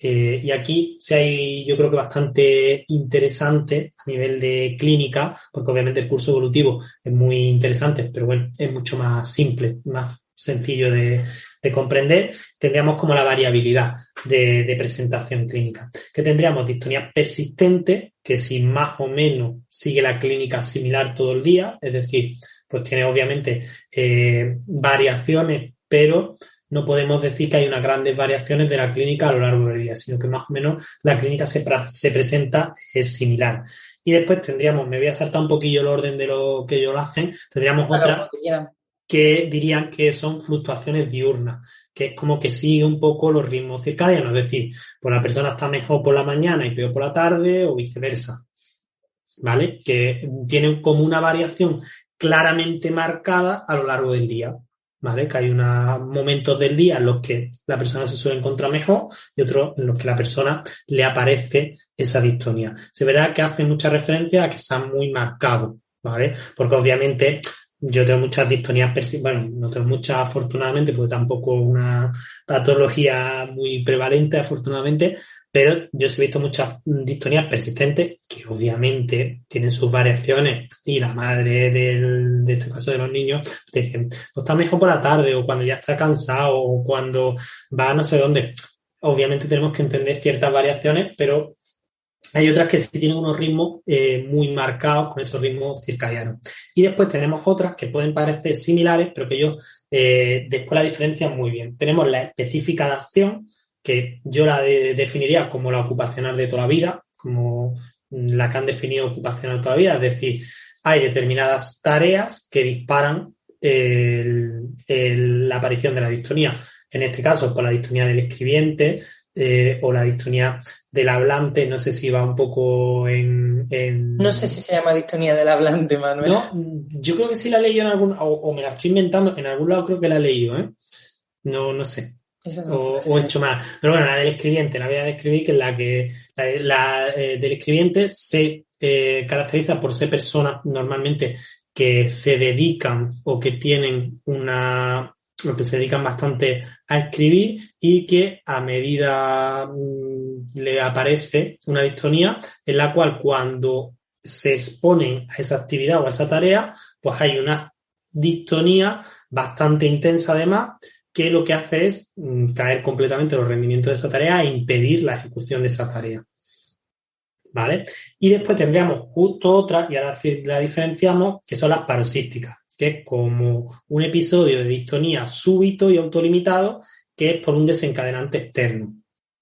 Y aquí sí hay, yo creo que bastante interesante a nivel de clínica, porque obviamente el curso evolutivo es muy interesante, pero bueno, es mucho más simple, más sencillo de comprender. Tendríamos como la variabilidad de presentación clínica, que tendríamos distonía persistente, que si más o menos sigue la clínica similar todo el día, es decir, pues tiene obviamente variaciones, pero no podemos decir que hay unas grandes variaciones de la clínica a lo largo del día, sino que más o menos la clínica se presenta similar. Y después tendríamos, me voy a saltar un poquillo el orden de lo que ellos hacen, tendríamos otra que dirían que son fluctuaciones diurnas, que es como que sigue un poco los ritmos circadianos, es decir, pues la persona está mejor por la mañana y peor por la tarde, o viceversa, ¿vale? Que tienen como una variación claramente marcada a lo largo del día, ¿vale? Que hay unos momentos del día en los que la persona se suele encontrar mejor y otros en los que la persona le aparece esa distonía. Se verá que hace mucha referencia a que están muy marcados, ¿vale? Porque obviamente yo tengo muchas distonías, bueno, no tengo muchas afortunadamente, porque tampoco una patología muy prevalente afortunadamente, pero yo he visto muchas distonías persistentes que obviamente tienen sus variaciones, y la madre de este caso de los niños te dicen, pues está mejor por la tarde, o cuando ya está cansado, o cuando va a no sé dónde. Obviamente tenemos que entender ciertas variaciones, pero Hay otras que sí tienen unos ritmos muy marcados con esos ritmos circadianos. Y después tenemos otras que pueden parecer similares, pero que ellos después la diferencian muy bien. Tenemos la específica de acción, que yo la definiría como la ocupacional de toda la vida, como la que han definido ocupacional toda la vida. Es decir, hay determinadas tareas que disparan la aparición de la distonía. En este caso, por la distonía del escribiente o la distonía del hablante. No sé si va un poco en... No sé si se llama distonía del hablante, Manuel. No, yo creo que sí la he leído en algún... O me la estoy inventando. En algún lado creo que la he leído, ¿eh? No sé. O he hecho mal. Pero bueno, la del escribiente, la voy a describir, que es la que... La del escribiente se caracteriza por ser personas normalmente que se dedican o que tienen o que se dedican bastante a escribir y que a medida le aparece una distonía en la cual cuando se exponen a esa actividad o a esa tarea, pues hay una distonía bastante intensa además, que lo que hace es caer completamente los rendimientos de esa tarea e impedir la ejecución de esa tarea. ¿Vale? Y después tendríamos justo otra, y ahora la diferenciamos, que son las paroxísticas, que es como un episodio de distonía súbito y autolimitado, que es por un desencadenante externo.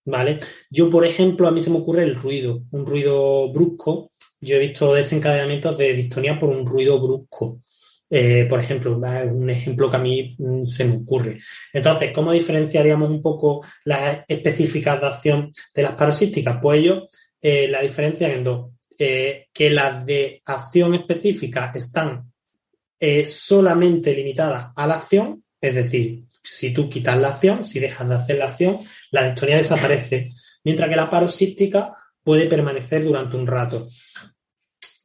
¿Vale? Yo, por ejemplo, a mí se me ocurre el ruido, un ruido brusco. Yo he visto desencadenamientos de distonía por un ruido brusco. Por ejemplo, un ejemplo que a mí se me ocurre. Entonces, ¿cómo diferenciaríamos un poco las específicas de acción de las paroxísticas? Pues ellos la diferencian en dos. Que las de acción específica están solamente limitadas a la acción, es decir, si tú quitas la acción, si dejas de hacer la acción, la distonía desaparece, mientras que la paroxística puede permanecer durante un rato.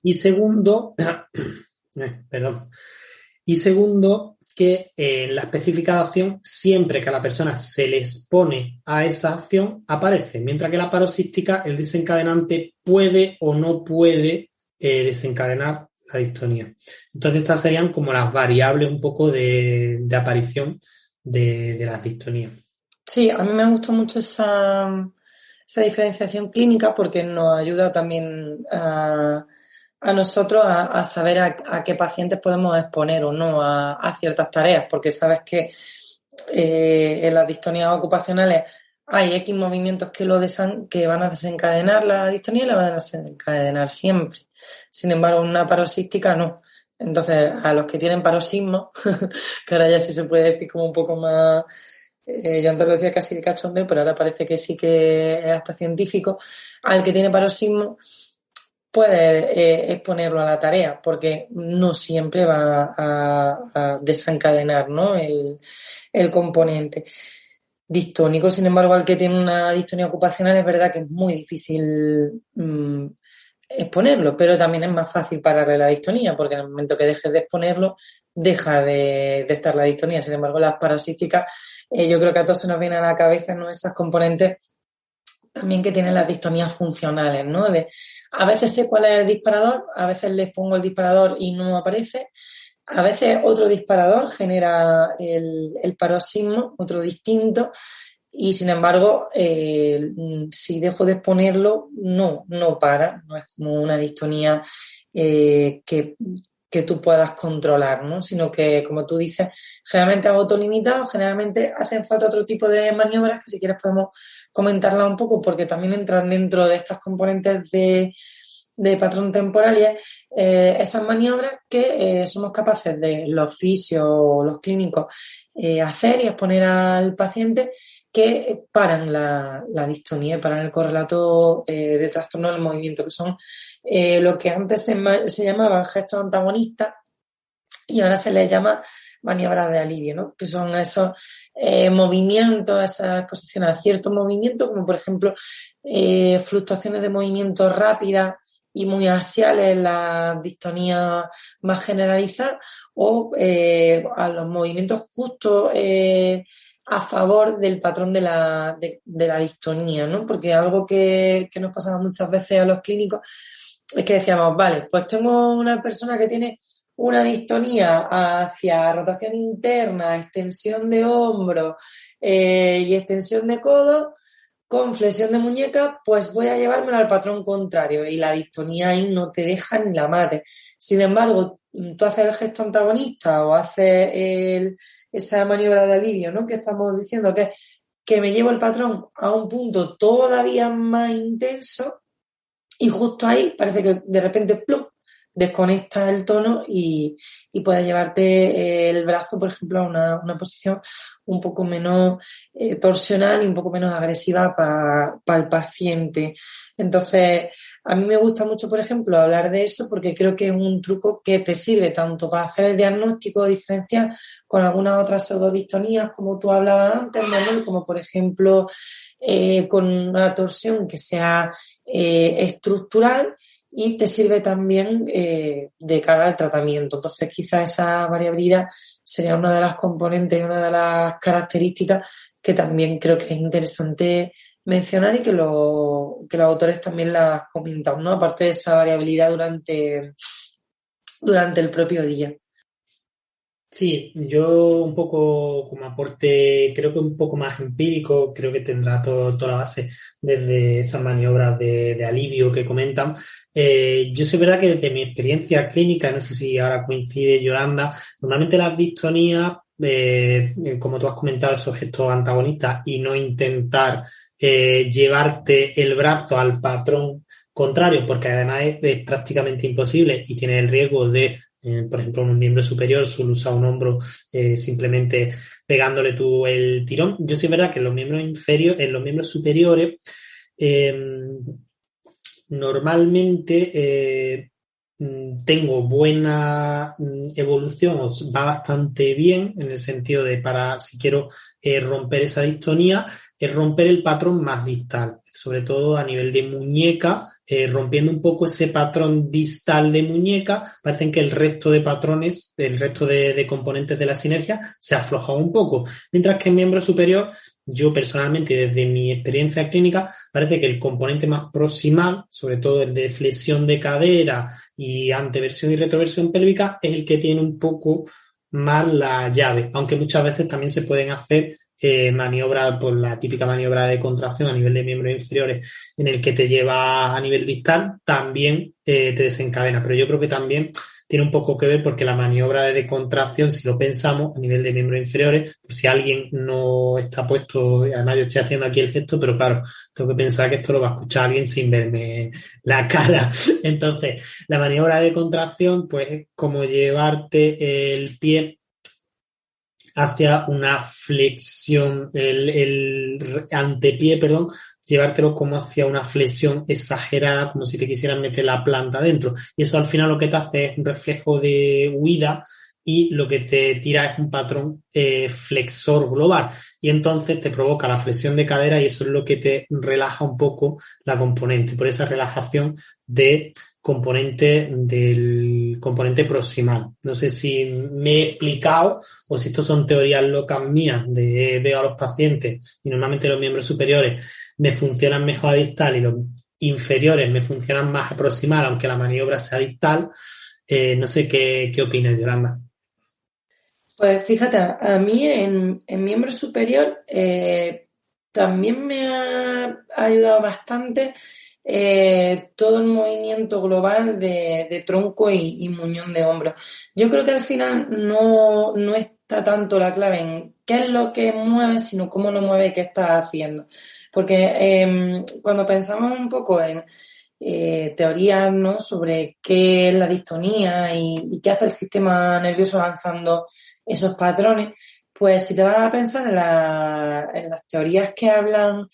Y segundo, que en la específica de acción, siempre que a la persona se le expone a esa acción, aparece, mientras que la paroxística, el desencadenante puede o no puede desencadenar la distonía. Entonces estas serían como las variables un poco de aparición de las distonías. Sí, a mí me gustó mucho esa diferenciación clínica porque nos ayuda también a nosotros a saber a qué pacientes podemos exponer o no a ciertas tareas, porque sabes que en las distonías ocupacionales hay X movimientos que van a desencadenar la distonía y la van a desencadenar siempre. Sin embargo, una paroxística no. Entonces, a los que tienen paroxismo, que ahora ya sí se puede decir como un poco más... yo antes lo decía casi de cachondeo, pero ahora parece que sí que es hasta científico. Al que tiene paroxismo puede exponerlo a la tarea, porque no siempre va a desencadenar, ¿no?, el componente distónico. Sin embargo, al que tiene una distonía ocupacional es verdad que es muy difícil exponerlo, pero también es más fácil pararle la distonía, porque en el momento que dejes de exponerlo, deja de estar la distonía. Sin embargo, las paroxísticas, yo creo que a todos se nos viene a la cabeza, ¿no?, esas componentes también que tienen las distonías funcionales, ¿no? A veces sé cuál es el disparador, a veces les pongo el disparador y no aparece, a veces otro disparador genera el paroxismo, otro distinto, y sin embargo, si dejo de exponerlo, no para, no es como una distonía que tú puedas controlar, ¿no? Sino que, como tú dices, generalmente es autolimitado, generalmente hacen falta otro tipo de maniobras que si quieres podemos comentarla un poco porque también entran dentro de estas componentes de patrón temporal y esas maniobras que somos capaces de los fisios o los clínicos hacer y exponer al paciente que paran la distonía, paran el correlato de trastorno del movimiento, que son lo que antes se llamaban gestos antagonistas y ahora se les llama maniobras de alivio, ¿no?, que son esos movimientos, esas exposiciones a ciertos movimientos, como por ejemplo fluctuaciones de movimiento rápidas y muy axiales, la distonía más generalizada, o a los movimientos justo a favor del patrón de la distonía, ¿no? Porque algo que nos pasaba muchas veces a los clínicos es que decíamos, vale, pues tengo una persona que tiene una distonía hacia rotación interna, extensión de hombro y extensión de codo, con flexión de muñeca, pues voy a llevármela al patrón contrario y la distonía ahí no te deja ni la mate. Sin embargo, tú haces el gesto antagonista o haces esa maniobra de alivio, ¿no? Que estamos diciendo que me llevo el patrón a un punto todavía más intenso y justo ahí parece que de repente ¡plum!, desconecta el tono y puedes llevarte el brazo, por ejemplo, a una posición un poco menos torsional y un poco menos agresiva para el paciente. Entonces, a mí me gusta mucho, por ejemplo, hablar de eso porque creo que es un truco que te sirve tanto para hacer el diagnóstico diferencial con algunas otras pseudodistonías, como tú hablabas antes, Manuel, como por ejemplo con una torsión que sea estructural, y te sirve también de cara al tratamiento. Entonces, quizás esa variabilidad sería una de las componentes y una de las características que también creo que es interesante mencionar y que los autores también las comentan, ¿no? Aparte de esa variabilidad durante el propio día. Sí, yo un poco como aporte, creo que un poco más empírico, creo que tendrá toda la base desde esas maniobras de alivio que comentan. Yo sé verdad que desde mi experiencia clínica, no sé si ahora coincide Yolanda, normalmente las distonías, como tú has comentado, esos gestos antagonistas y no intentar llevarte el brazo al patrón contrario, porque además es prácticamente imposible y tiene el riesgo de por ejemplo, en un miembro superior suele usar un hombro simplemente pegándole tú el tirón. Yo sí es verdad que en los miembros superiores normalmente tengo buena evolución, va bastante bien en el sentido de si quiero romper esa distonía, es romper el patrón más distal, sobre todo a nivel de muñeca, rompiendo un poco ese patrón distal de muñeca. Parecen que el resto de patrones, el resto de componentes de la sinergia se afloja un poco, mientras que en miembro superior, yo personalmente desde mi experiencia clínica, parece que el componente más proximal, sobre todo el de flexión de cadera y anteversión y retroversión pélvica, es el que tiene un poco más la llave, aunque muchas veces también se pueden hacer maniobras, por la típica maniobra de contracción a nivel de miembros inferiores en el que te lleva a nivel distal, también te desencadena, pero yo creo que también tiene un poco que ver porque la maniobra de contracción, si lo pensamos a nivel de miembros inferiores, pues si alguien no está puesto, además yo estoy haciendo aquí el gesto, pero claro, tengo que pensar que esto lo va a escuchar alguien sin verme la cara. Entonces, la maniobra de contracción, pues es como llevarte el pie hacia una flexión, el antepié, perdón, llevártelo como hacia una flexión exagerada, como si te quisieran meter la planta dentro. Y eso al final lo que te hace es un reflejo de huida y lo que te tira es un patrón flexor global. Y entonces te provoca la flexión de cadera y eso es lo que te relaja un poco la componente, por esa relajación del componente proximal. No sé si me he explicado o si esto son teorías locas mías de veo a los pacientes y normalmente los miembros superiores me funcionan mejor a distal y los inferiores me funcionan más a proximal, aunque la maniobra sea distal. No sé qué opinas, Yolanda. Pues fíjate, a mí en miembro superior también me ha ayudado bastante todo el movimiento global de tronco y muñón de hombros. Yo creo que al final no está tanto la clave en qué es lo que mueve, sino cómo lo mueve y qué estás haciendo. Porque cuando pensamos un poco en teorías, ¿no?, sobre qué es la distonía y qué hace el sistema nervioso lanzando esos patrones, pues si te vas a pensar en las teorías que hablan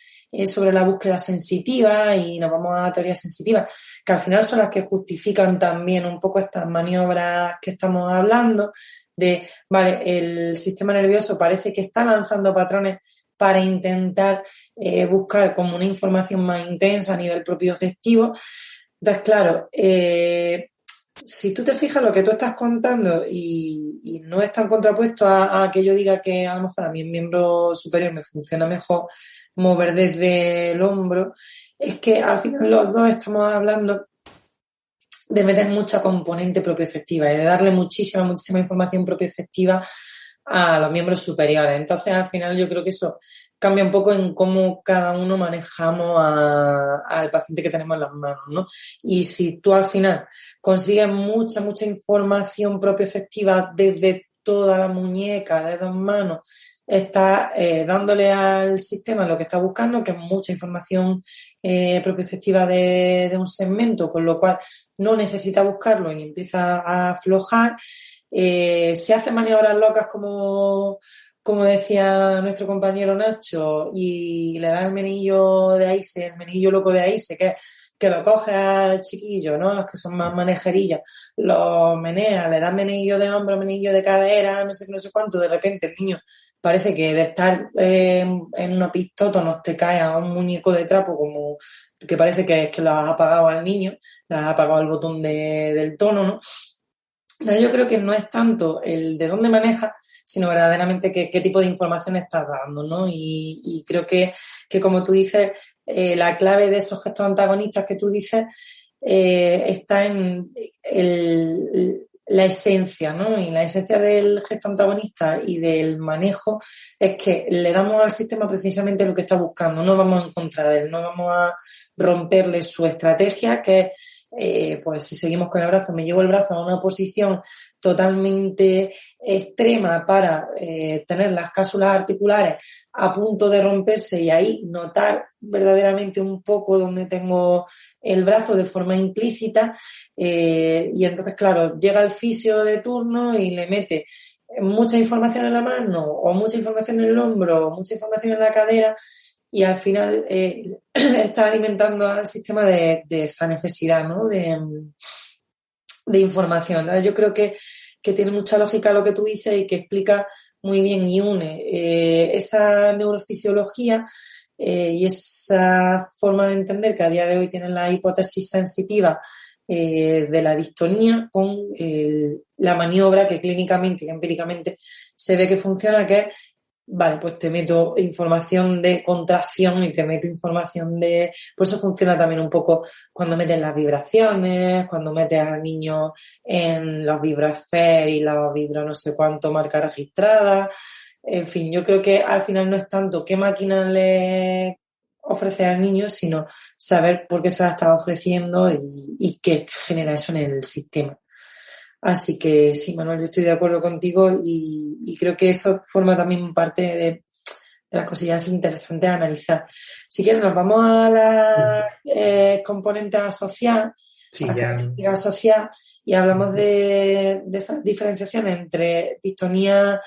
sobre la búsqueda sensitiva y nos vamos a teorías sensitivas, que al final son las que justifican también un poco estas maniobras que estamos hablando de, vale, el sistema nervioso parece que está lanzando patrones para intentar buscar como una información más intensa a nivel propioceptivo. Entonces, claro, si tú te fijas lo que tú estás contando y no es tan contrapuesto a que yo diga que a lo mejor a mí en miembro superior me funciona mejor mover desde el hombro, es que al final los dos estamos hablando de meter mucha componente propioceptiva y de darle muchísima información propioceptiva a los miembros superiores. Entonces, al final yo creo que eso cambia un poco en cómo cada uno manejamos al paciente que tenemos en las manos, ¿no? Y si tú al final consigues mucha información propioceptiva desde toda la muñeca, de 2 manos, está dándole al sistema lo que está buscando, que es mucha información propioceptiva de un segmento, con lo cual no necesita buscarlo y empieza a aflojar. Se hacen maniobras locas como decía nuestro compañero Nacho, y le da el menillo de AISE, el menillo loco de AISE, que lo coge al chiquillo, ¿no? Los que son más manejerillas, lo menea, le da menillo de hombro, menillo de cadera, no sé qué, no sé cuánto, de repente el niño parece que de estar en una pistótonos te cae a un muñeco de trapo, como que parece que lo has apagado al niño, le has apagado el botón del tono, ¿no? Entonces yo creo que no es tanto el de dónde maneja, sino verdaderamente qué tipo de información estás dando, ¿no? Y creo que como tú dices, la clave de esos gestos antagonistas que tú dices está en la esencia, ¿no? Y la esencia del gesto antagonista y del manejo es que le damos al sistema precisamente lo que está buscando, no vamos en contra de él, no vamos a romperle su estrategia, que es pues si seguimos con el brazo, me llevo el brazo a una posición totalmente extrema para tener las cápsulas articulares a punto de romperse y ahí notar verdaderamente un poco donde tengo el brazo de forma implícita, y entonces claro, llega el fisio de turno y le mete mucha información en la mano o mucha información en el hombro o mucha información en la cadera, y al final está alimentando al sistema de esa necesidad, ¿no? de información, ¿no? Yo creo que tiene mucha lógica lo que tú dices y que explica muy bien y une esa neurofisiología y esa forma de entender que a día de hoy tienen la hipótesis sensitiva de la distonía con la maniobra que clínicamente y empíricamente se ve que funciona, que es vale, pues te meto información de contracción y te meto información de... Por eso funciona también un poco cuando metes las vibraciones, cuando metes al niño en los vibroesfer y los vibro no sé cuánto marca registrada. En fin, yo creo que al final no es tanto qué máquina le ofrece al niño, sino saber por qué se la está ofreciendo y qué genera eso en el sistema. Así que sí, Manuel, yo estoy de acuerdo contigo y creo que eso forma también parte de las cosillas interesantes a analizar. Si quieres, nos vamos a las componentes asociadas, sí, a las características asociadas, y hablamos de esas diferenciaciones entre distonía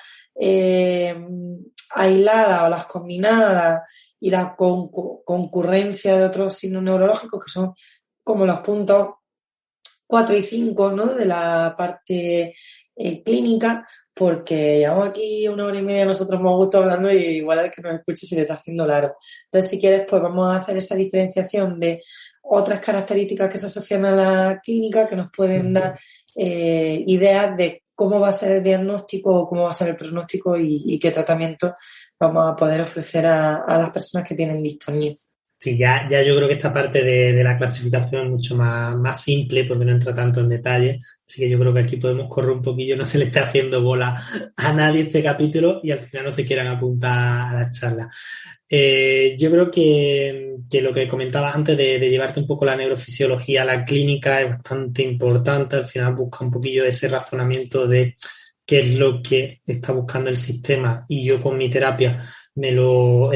aislada o las combinadas y la concurrencia de otros signos neurológicos, que son como los puntos 4 y 5, ¿no? De la parte clínica, porque llevamos aquí 1 hora y media nosotros hemos gustado hablando y igual es que nos escuche se le está haciendo largo. Entonces, si quieres, pues vamos a hacer esa diferenciación de otras características que se asocian a la clínica que nos pueden dar ideas de cómo va a ser el diagnóstico, cómo va a ser el pronóstico y qué tratamiento vamos a poder ofrecer a las personas que tienen distonía. Sí, ya yo creo que esta parte de la clasificación es mucho más simple porque no entra tanto en detalle, así que yo creo que aquí podemos correr un poquillo, no se le está haciendo bola a nadie este capítulo y al final no se quieran apuntar a la charla. Yo creo que lo que comentabas antes de llevarte un poco la neurofisiología a la clínica es bastante importante, al final busca un poquillo ese razonamiento de qué es lo que está buscando el sistema y yo con mi terapia es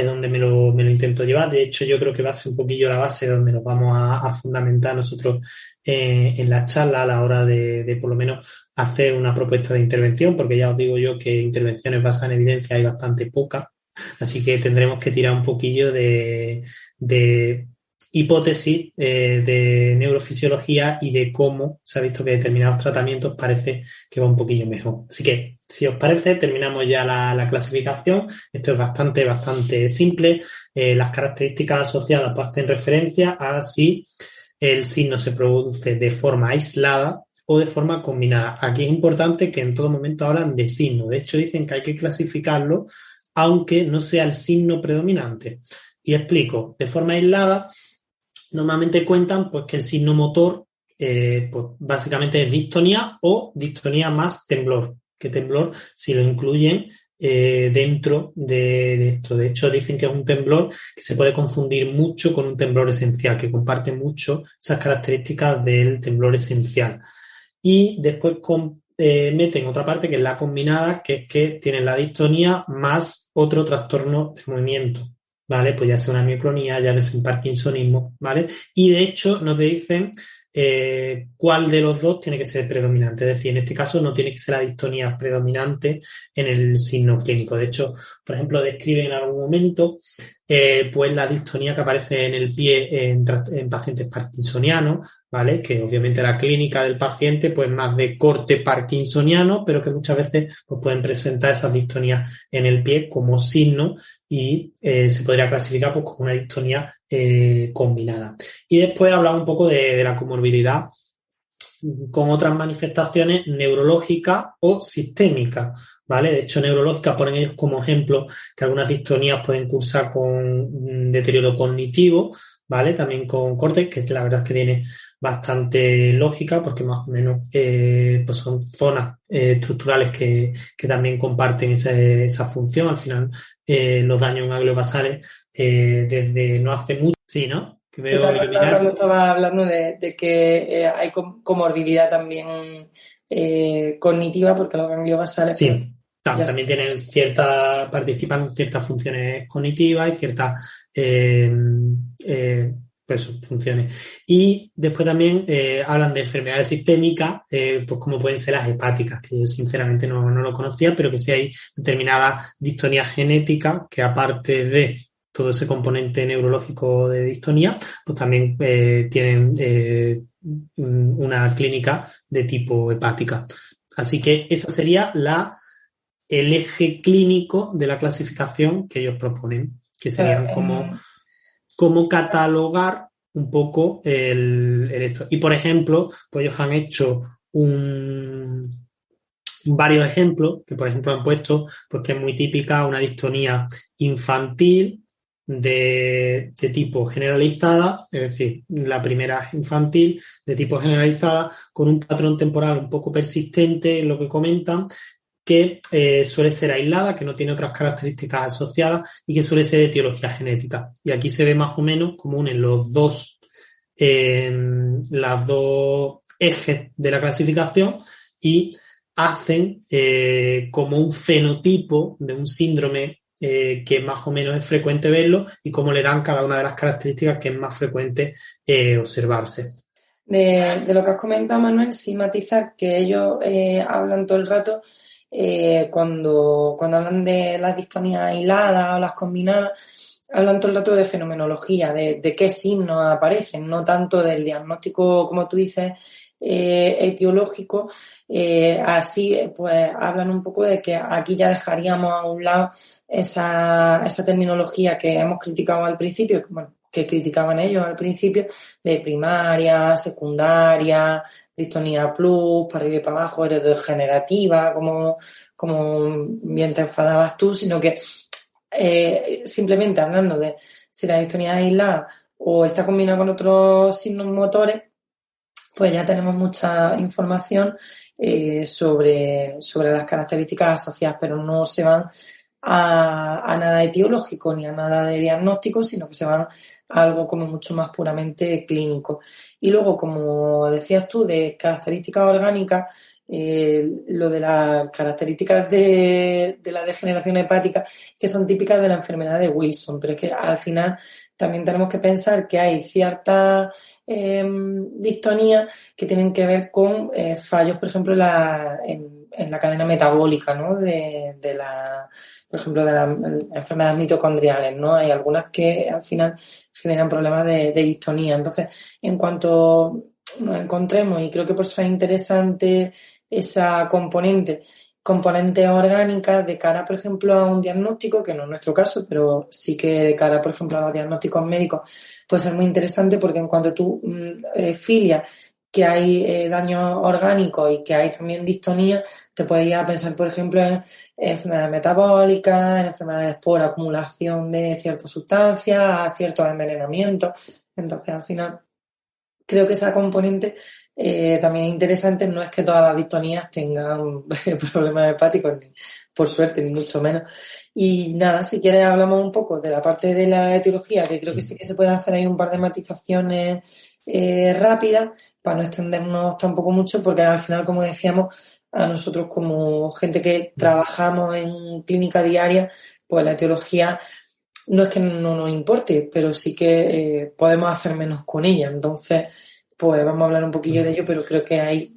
donde me lo intento llevar. De hecho, yo creo que va a ser un poquillo la base donde nos vamos a fundamentar nosotros en la charla a la hora de por lo menos hacer una propuesta de intervención, porque ya os digo yo que intervenciones basadas en evidencia hay bastante pocas, así que tendremos que tirar un poquillo de hipótesis de neurofisiología y de cómo se ha visto que determinados tratamientos parece que va un poquillo mejor. Así que, si os parece, terminamos ya la clasificación. Esto es bastante simple. Las características asociadas pues, hacen referencia a si el signo se produce de forma aislada o de forma combinada. Aquí es importante que en todo momento hablan de signo. De hecho, dicen que hay que clasificarlo aunque no sea el signo predominante. Y explico. De forma aislada, normalmente cuentan pues, que el signo motor pues, básicamente es distonía o distonía más temblor. Que temblor, si lo incluyen, dentro de esto. De hecho, dicen que es un temblor que se puede confundir mucho con un temblor esencial, que comparte mucho esas características del temblor esencial. Y después meten otra parte que es la combinada, que es que tienen la distonía más otro trastorno de movimiento, ¿vale? Pues ya sea una mioclonía, ya sea un parkinsonismo, ¿vale? Y de hecho no te dicen cuál de los dos tiene que ser predominante. Es decir, en este caso no tiene que ser la distonía predominante en el signo clínico. De hecho, por ejemplo, describen en algún momento pues la distonía que aparece en el pie en pacientes parkinsonianos, ¿vale? Que obviamente la clínica del paciente pues más de corte parkinsoniano, pero que muchas veces pues, pueden presentar esas distonías en el pie como signo y se podría clasificar pues, como una distonía combinada. Y después hablamos un poco de la comorbilidad con otras manifestaciones neurológicas o sistémicas, ¿vale? De hecho, neurológicas ponen ellos como ejemplo que algunas distonías pueden cursar con deterioro cognitivo, ¿vale? También con corte, que la verdad es que tiene bastante lógica porque más o menos pues son zonas estructurales que también comparten esa función. Al final, los daños gangliobasales desde no hace mucho, sí, ¿no? Que veo cuando estaba hablando de que hay comorbilidad también cognitiva, porque los ganglios basales... Sí, también tienen participan en ciertas funciones cognitivas y ciertas pues, funciones. Y después también hablan de enfermedades sistémicas, pues como pueden ser las hepáticas, que yo sinceramente no lo conocía, pero que sí hay determinadas distonías genéticas que aparte de todo ese componente neurológico de distonía, pues también tienen una clínica de tipo hepática. Así que esa sería el eje clínico de la clasificación que ellos proponen, que serían como catalogar un poco el esto. Y por ejemplo, pues ellos han hecho varios ejemplos, que por ejemplo han puesto, pues que es muy típica una distonía infantil de tipo generalizada, es decir, la primera infantil de tipo generalizada con un patrón temporal un poco persistente, en lo que comentan, que suele ser aislada, que no tiene otras características asociadas y que suele ser de etiología genética. Y aquí se ve más o menos como unen las dos ejes de la clasificación y hacen como un fenotipo de un síndrome que más o menos es frecuente verlo y cómo le dan cada una de las características que es más frecuente observarse. De lo que has comentado, Manuel, sí matizar que ellos hablan todo el rato cuando hablan de las distonías aisladas o las combinadas, hablan todo el rato de fenomenología, de qué signos aparecen, no tanto del diagnóstico, como tú dices, etiológico. Así pues hablan un poco de que aquí ya dejaríamos a un lado esa terminología que hemos criticado al principio, que criticaban ellos al principio, de primaria, secundaria, distonía plus, para arriba y para abajo, heredodegenerativa, como bien te enfadabas tú, sino que simplemente hablando de si la distonía es aislada o está combinada con otros signos motores, pues ya tenemos mucha información sobre las características asociadas, pero no se van a nada etiológico ni a nada de diagnóstico, sino que se van a algo como mucho más puramente clínico. Y luego, como decías tú, de características orgánicas, lo de las características de la degeneración hepática, que son típicas de la enfermedad de Wilson, pero es que al final también tenemos que pensar que hay ciertas distonías que tienen que ver con fallos, por ejemplo, en la cadena metabólica, ¿no? Por ejemplo, de las enfermedades mitocondriales, ¿no? Hay algunas que al final generan problemas de distonía. Entonces, en cuanto nos encontremos, y creo que por eso es interesante esa componente orgánica de cara, por ejemplo, a un diagnóstico, que no es nuestro caso, pero sí que de cara, por ejemplo, a los diagnósticos médicos puede ser muy interesante, porque en cuanto tú filias que hay daño orgánico y que hay también distonía, te puedes ir a pensar, por ejemplo, en enfermedades metabólicas, en enfermedades por acumulación de ciertas sustancias, ciertos envenenamientos. Entonces, al final, creo que esa componente también interesante, no es que todas las distonías tengan problemas hepáticos, por suerte, ni mucho menos. Y nada, si quieres hablamos un poco de la parte de la etiología, que creo que sí que se pueden hacer ahí un par de matizaciones rápidas, para no extendernos tampoco mucho, porque al final, como decíamos, a nosotros como gente que trabajamos en clínica diaria, pues la etiología no es que no nos importe, pero sí que podemos hacer menos con ella. Entonces, pues vamos a hablar un poquillo de ello, pero creo que ahí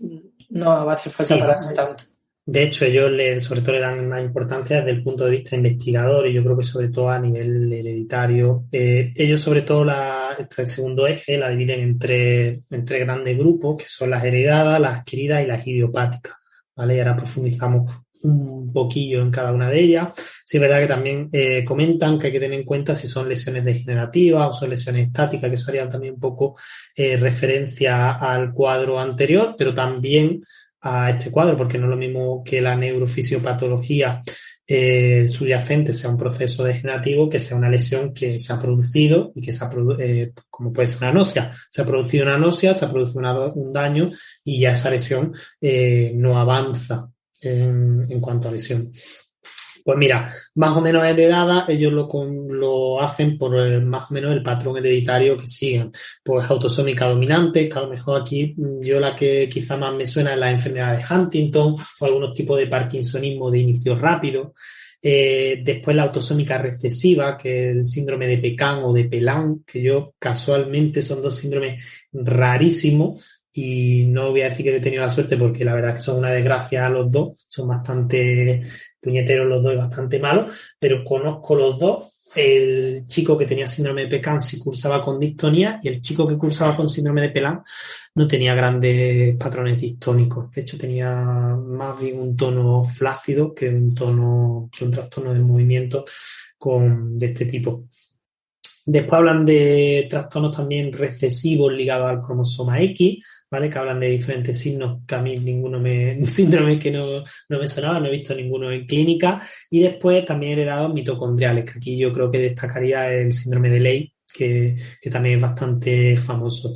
no va a hacer falta pararse tanto. De hecho, ellos sobre todo le dan más importancia desde el punto de vista investigador y yo creo que sobre todo a nivel hereditario. Ellos sobre todo el segundo eje la dividen en tres grandes grupos, que son las heredadas, las adquiridas y las idiopáticas, ¿vale? Y ahora profundizamos un poquillo en cada una de ellas. Sí es verdad que también comentan que hay que tener en cuenta si son lesiones degenerativas o son lesiones estáticas, que eso haría también un poco referencia al cuadro anterior, pero también a este cuadro, porque no es lo mismo que la neurofisiopatología subyacente sea un proceso degenerativo que sea una lesión que se ha producido y que como puede ser una náusea. Se ha producido una náusea, se ha producido un daño y ya esa lesión no avanza en cuanto a lesión. Pues mira, más o menos heredada, ellos lo hacen por más o menos el patrón hereditario que siguen. Pues autosómica dominante, que a lo mejor aquí yo la que quizá más me suena es la enfermedad de Huntington o algunos tipos de parkinsonismo de inicio rápido. Después la autosómica recesiva, que es el síndrome de Pecan o de Pelan, que yo casualmente son dos síndromes rarísimos. Y no voy a decir que he tenido la suerte porque la verdad es que son una desgracia los dos, son bastante puñeteros los dos y bastante malos, pero conozco los dos. El chico que tenía síndrome de Pecan sí cursaba con distonía y el chico que cursaba con síndrome de Pelan no tenía grandes patrones distónicos. De hecho, tenía más bien un tono flácido que un trastorno del movimiento de este tipo. Después hablan de trastornos también recesivos ligados al cromosoma X, ¿vale? Que hablan de diferentes signos que a mí síndromes que no me sonaba, no he visto ninguno en clínica. Y después también heredados mitocondriales, que aquí yo creo que destacaría el síndrome de Leigh, que también es bastante famoso.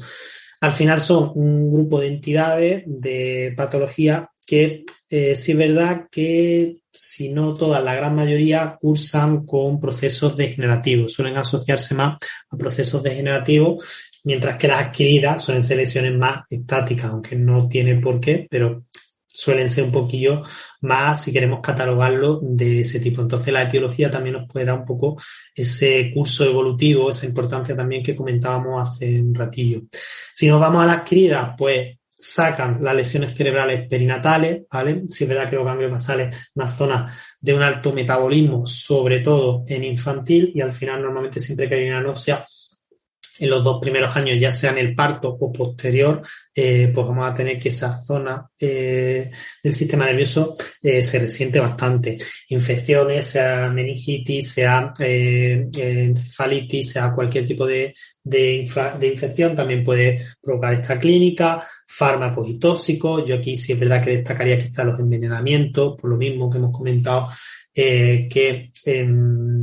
Al final son un grupo de entidades de patología que sí es verdad que, si no todas, la gran mayoría cursan con procesos degenerativos. Suelen asociarse más a procesos degenerativos, mientras que las adquiridas suelen ser lesiones más estáticas, aunque no tiene por qué, pero suelen ser un poquillo más, si queremos catalogarlo, de ese tipo. Entonces la etiología también nos puede dar un poco ese curso evolutivo, esa importancia también que comentábamos hace un ratillo. Si nos vamos a las adquiridas, pues sacan las lesiones cerebrales perinatales, ¿vale? Si es verdad que los ganglios basales es una zona de un alto metabolismo, sobre todo en infantil, y al final normalmente siempre que hay una náusea en los 2 primeros años, ya sea en el parto o posterior, pues vamos a tener que esa zona del sistema nervioso se resiente bastante. Infecciones, sea meningitis, sea encefalitis, sea cualquier tipo de infección, también puede provocar esta clínica. Fármacos y tóxicos. Yo aquí sí es verdad que destacaría quizás los envenenamientos, por lo mismo que hemos comentado, que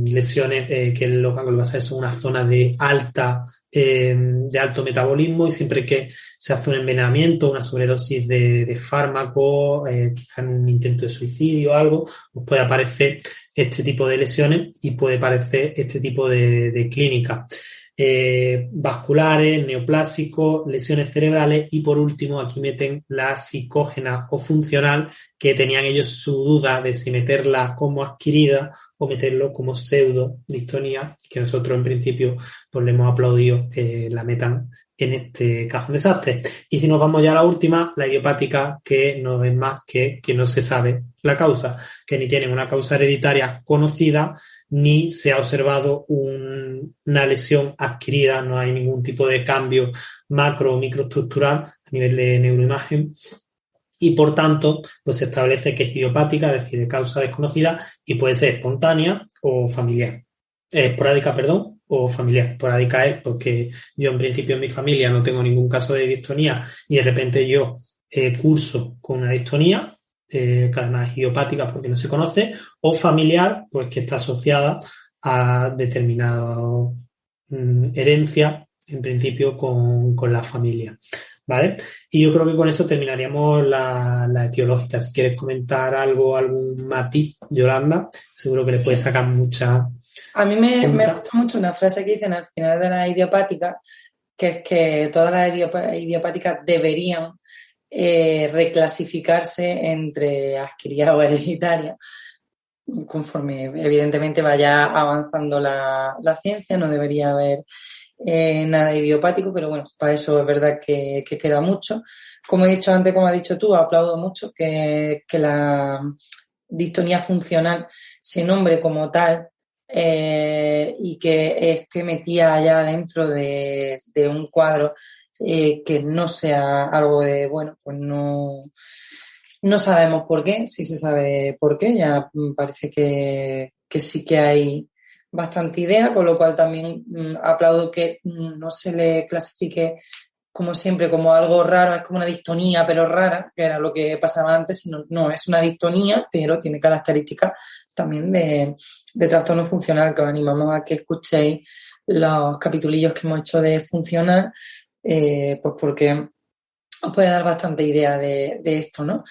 lesiones, que los ganglios basales son una zona de alto metabolismo, y siempre que se hace un envenenamiento, una sobredosis de fármaco, quizás en un intento de suicidio o algo, pues puede aparecer este tipo de lesiones y puede aparecer este tipo de clínica. Vasculares, neoplásicos, lesiones cerebrales y por último aquí meten la psicógena o funcional, que tenían ellos su duda de si meterla como adquirida o meterlo como pseudo distonía, que nosotros en principio pues le hemos aplaudido que la metan en este cajón desastre. Y si nos vamos ya a la última, la idiopática, que no es más que no se sabe la causa, que ni tienen una causa hereditaria conocida, ni se ha observado una lesión adquirida, no hay ningún tipo de cambio macro o microestructural a nivel de neuroimagen, y por tanto pues se establece que es idiopática, es decir, de causa desconocida, y puede ser espontánea o familiar. Esporádica, o familiar. Esporádica es porque yo en principio en mi familia no tengo ningún caso de distonía y de repente yo curso con una distonía, que además es idiopática porque no se conoce, o familiar, pues que está asociada a determinada herencia, en principio con la familia. ¿vale? Y yo creo que con eso terminaríamos la etiológica. Si quieres comentar algo, algún matiz, Yolanda, seguro que le puedes sacar mucha... A mí me gusta mucho una frase que dicen al final de las idiopáticas, que es que todas las idiopáticas deberían reclasificarse entre adquirida o hereditaria, conforme evidentemente vaya avanzando la ciencia. No debería haber nada idiopático, pero bueno, para eso es verdad que queda mucho. Como he dicho antes, como has dicho tú, aplaudo mucho que la distonía funcional se nombre como tal y que esté metida ya dentro de un cuadro que no sea algo de, bueno, pues no sabemos por qué. Sí se sabe por qué, ya parece que sí que hay bastante idea, con lo cual también aplaudo que no se le clasifique como siempre como algo raro, es como una distonía pero rara, que era lo que pasaba antes, sino no, es una distonía pero tiene características también de trastorno funcional, que os animamos a que escuchéis los capitulillos que hemos hecho de funcional, pues porque os puede dar bastante idea de esto, ¿no?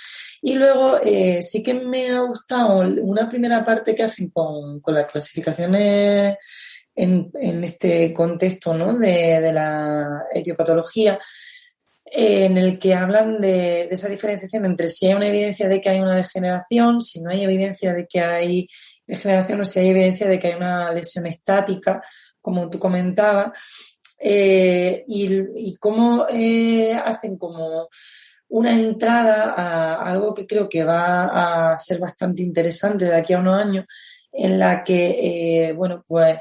Y luego sí que me ha gustado una primera parte que hacen con las clasificaciones en este contexto, ¿no? de la etiopatología, en el que hablan de esa diferenciación entre si hay una evidencia de que hay una degeneración, si no hay evidencia de que hay degeneración o si hay evidencia de que hay una lesión estática, como tú comentabas. Y cómo hacen como una entrada a algo que creo que va a ser bastante interesante de aquí a unos años, en la que, bueno, pues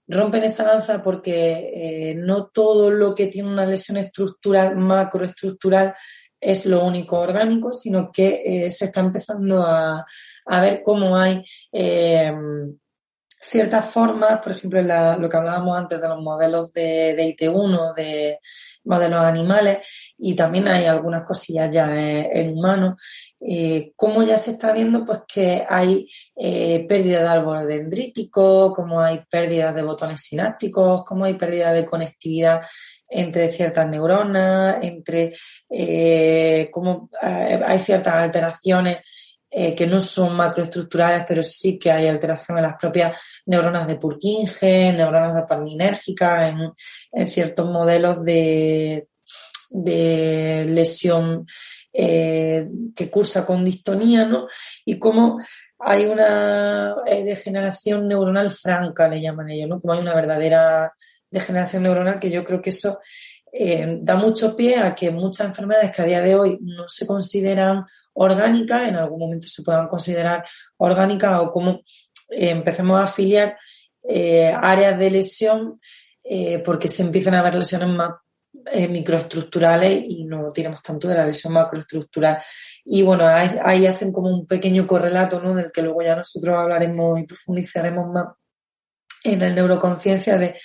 rompen esa lanza porque no todo lo que tiene una lesión estructural, macroestructural, es lo único orgánico, sino que se está empezando a ver cómo hay ciertas formas, por ejemplo, lo que hablábamos antes de los modelos de IT1, de modelos animales, y también hay algunas cosillas ya en humanos, cómo ya se está viendo pues que hay pérdida de árbol dendrítico, cómo hay pérdida de botones sinápticos, cómo hay pérdida de conectividad entre ciertas neuronas, entre cómo hay ciertas alteraciones que no son macroestructurales, pero sí que hay alteración en las propias neuronas de Purkinje, neuronas dopaminérgicas, en ciertos modelos de lesión que cursa con distonía, ¿no? Y cómo hay una degeneración neuronal franca, le llaman ellos, ¿no? Como hay una verdadera degeneración neuronal, que yo creo que eso da mucho pie a que muchas enfermedades que a día de hoy no se consideran orgánicas, en algún momento se puedan considerar orgánicas, o como empecemos a afiliar áreas de lesión porque se empiezan a ver lesiones más microestructurales y no tiramos tanto de la lesión macroestructural. Y bueno, ahí hacen como un pequeño correlato, ¿no? Del que luego ya nosotros hablaremos y profundizaremos más en el neuroconciencia de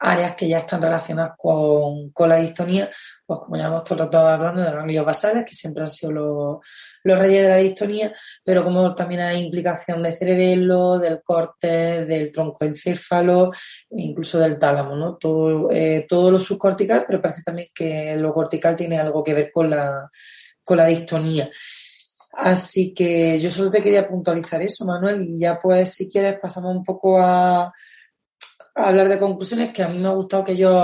áreas que ya están relacionadas con la distonía, pues como ya hemos estado hablando de ganglios basales, que siempre han sido los reyes de la distonía, pero como también hay implicación del cerebelo, del córtex, del troncoencéfalo, incluso del tálamo, ¿no? Todo lo subcortical, pero parece también que lo cortical tiene algo que ver con la distonía. Así que yo solo te quería puntualizar eso, Manuel, y ya pues si quieres pasamos un poco a hablar de conclusiones, que a mí me ha gustado que ellos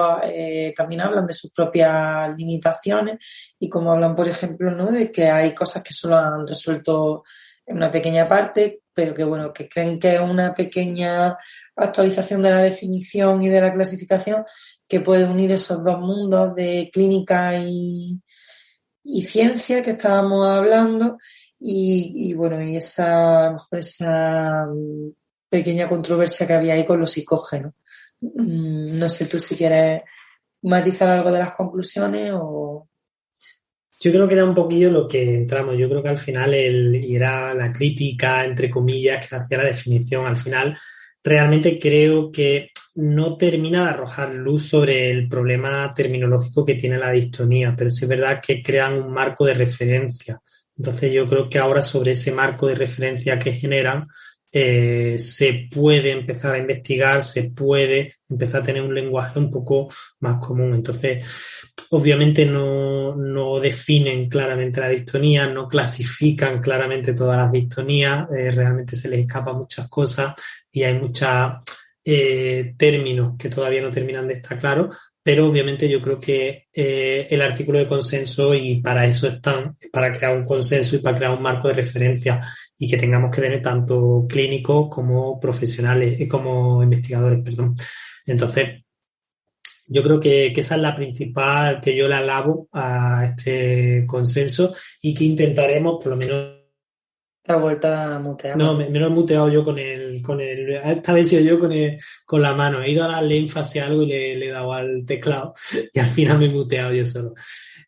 también hablan de sus propias limitaciones y como hablan, por ejemplo, ¿no? De que hay cosas que solo han resuelto en una pequeña parte, pero que bueno, que creen que es una pequeña actualización de la definición y de la clasificación que puede unir esos dos mundos de clínica y ciencia que estábamos hablando y bueno, y esa pequeña controversia que había ahí con los psicógenos. No sé tú si quieres matizar algo de las conclusiones o... Yo creo que era un poquillo lo que entramos. Yo creo que al final era la crítica, entre comillas, que se hacía la definición. Al final, realmente creo que no termina de arrojar luz sobre el problema terminológico que tiene la distonía, pero sí es verdad que crean un marco de referencia. Entonces yo creo que ahora sobre ese marco de referencia que generan se puede empezar a investigar, se puede empezar a tener un lenguaje un poco más común. Entonces obviamente no definen claramente la distonía, no clasifican claramente todas las distonías, realmente se les escapa muchas cosas y hay muchos términos que todavía no terminan de estar claros, pero obviamente yo creo que el artículo de consenso, y para eso están, para crear un consenso y para crear un marco de referencia, y que tengamos que tener tanto clínicos como profesionales, como investigadores, perdón. Entonces, yo creo que esa es la principal, que yo le alabo a este consenso y que intentaremos, por lo menos. La vuelta a mutear. No, me lo he muteado yo con el, esta vez he sido yo con la mano. He ido a darle énfasis a algo y le he dado al teclado y al final me he muteado yo solo.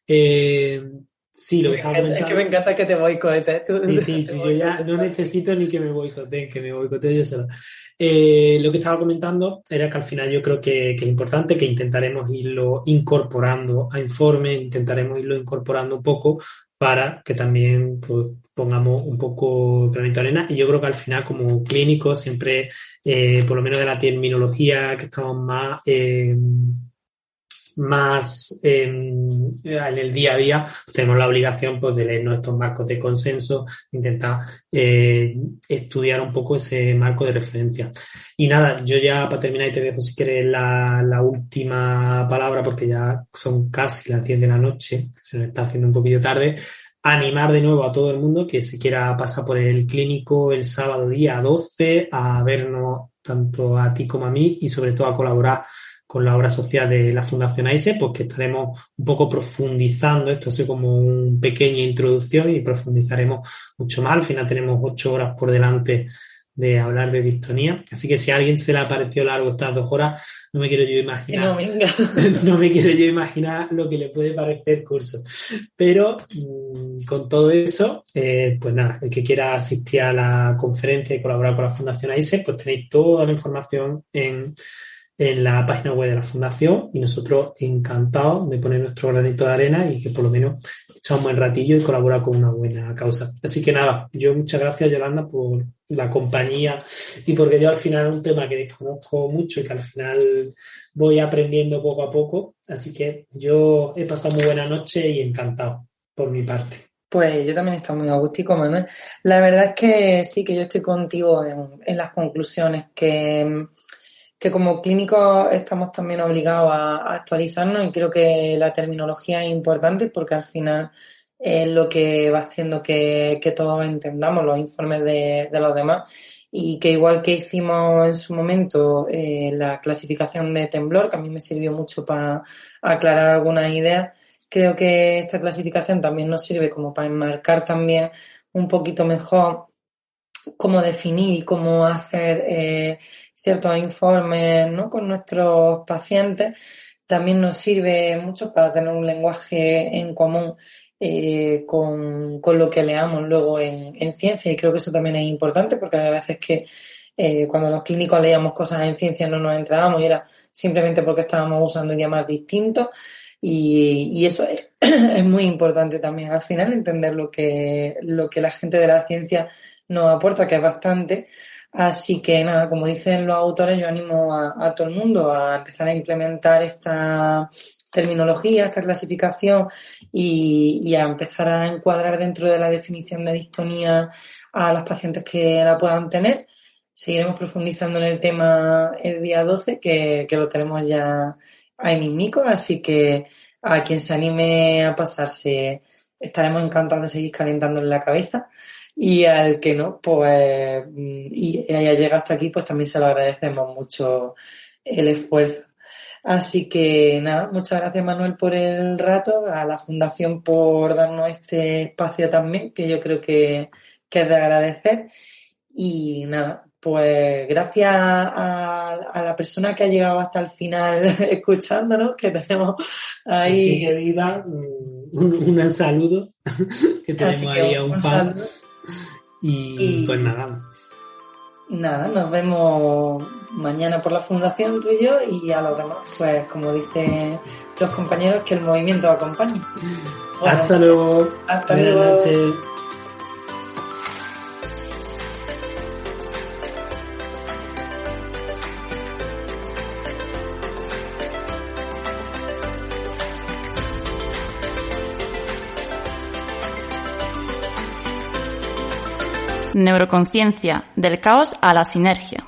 Sí, lo que estaba comentando. Es que me encanta que te boicotees tú. Sí, yo ya no necesito ni que me boicoteen, que me boicoteo yo solo. Lo que estaba comentando era que al final yo creo que es importante, que intentaremos irlo incorporando a informes, intentaremos irlo incorporando un poco para que también pues, pongamos un poco granito de arena. Y yo creo que al final, como clínicos, siempre, por lo menos de la terminología, que estamos más en el día a día, pues tenemos la obligación pues, de leernos estos marcos de consenso, intentar estudiar un poco ese marco de referencia. Y nada, yo ya para terminar y te dejo si quieres la última palabra, porque ya son casi las 10 de la noche, se nos está haciendo un poquillo tarde. Animar de nuevo a todo el mundo que se quiera pasar por el clínico el sábado día 12 a vernos tanto a ti como a mí y sobre todo a colaborar con la obra social de la Fundación AISE, pues que estaremos un poco profundizando, esto así como una pequeña introducción y profundizaremos mucho más. Al final tenemos 8 horas por delante de hablar de distonía, así que si a alguien se le ha parecido largo estas 2 horas, no me quiero yo imaginar, no me quiero yo imaginar lo que le puede parecer el curso. Pero con todo eso, pues nada, el que quiera asistir a la conferencia y colaborar con la Fundación AISE, pues tenéis toda la información en la página web de la Fundación y nosotros encantados de poner nuestro granito de arena y que por lo menos echamos un buen ratillo y colaborar con una buena causa. Así que nada, yo muchas gracias, Yolanda, por la compañía y porque yo al final es un tema que desconozco mucho y que al final voy aprendiendo poco a poco. Así que yo he pasado muy buena noche y encantado por mi parte. Pues yo también estoy muy agústico, Manuel. La verdad es que sí, que yo estoy contigo en las conclusiones, que como clínicos estamos también obligados a actualizarnos y creo que la terminología es importante porque al final es lo que va haciendo que todos entendamos los informes de los demás y que igual que hicimos en su momento la clasificación de temblor, que a mí me sirvió mucho para aclarar algunas ideas, creo que esta clasificación también nos sirve como para enmarcar también un poquito mejor cómo definir y cómo hacer ciertos informes, ¿no?, con nuestros pacientes. También nos sirve mucho para tener un lenguaje en común con lo que leamos luego en ciencia, y creo que eso también es importante porque hay veces que cuando los clínicos leíamos cosas en ciencia no nos enterábamos y era simplemente porque estábamos usando idiomas distintos y eso es muy importante también al final entender lo que la gente de la ciencia nos aporta, que es bastante. Así que nada, como dicen los autores, yo animo a todo el mundo a empezar a implementar esta terminología, esta clasificación y a empezar a encuadrar dentro de la definición de distonía a los pacientes que la puedan tener. Seguiremos profundizando en el tema el día 12, que lo tenemos ya ahí mismico, así que a quien se anime a pasarse estaremos encantados de seguir calentándole la cabeza. Y al que no, pues, y haya llegado hasta aquí, pues también se lo agradecemos mucho el esfuerzo. Así que nada, muchas gracias, Manuel, por el rato, a la Fundación por darnos este espacio también, que yo creo que es de agradecer. Y nada, pues gracias a la persona que ha llegado hasta el final escuchándonos, que tenemos ahí. Sigue viva, un saludo, que tenemos ahí a un fan. Y pues nada. Nada, nos vemos mañana por la Fundación, tú y yo, y a los demás, pues como dicen los compañeros, que el movimiento acompañe. Bueno, hasta luego. Hasta buenas luego. noches. Neuroconciencia, del caos a la sinergia.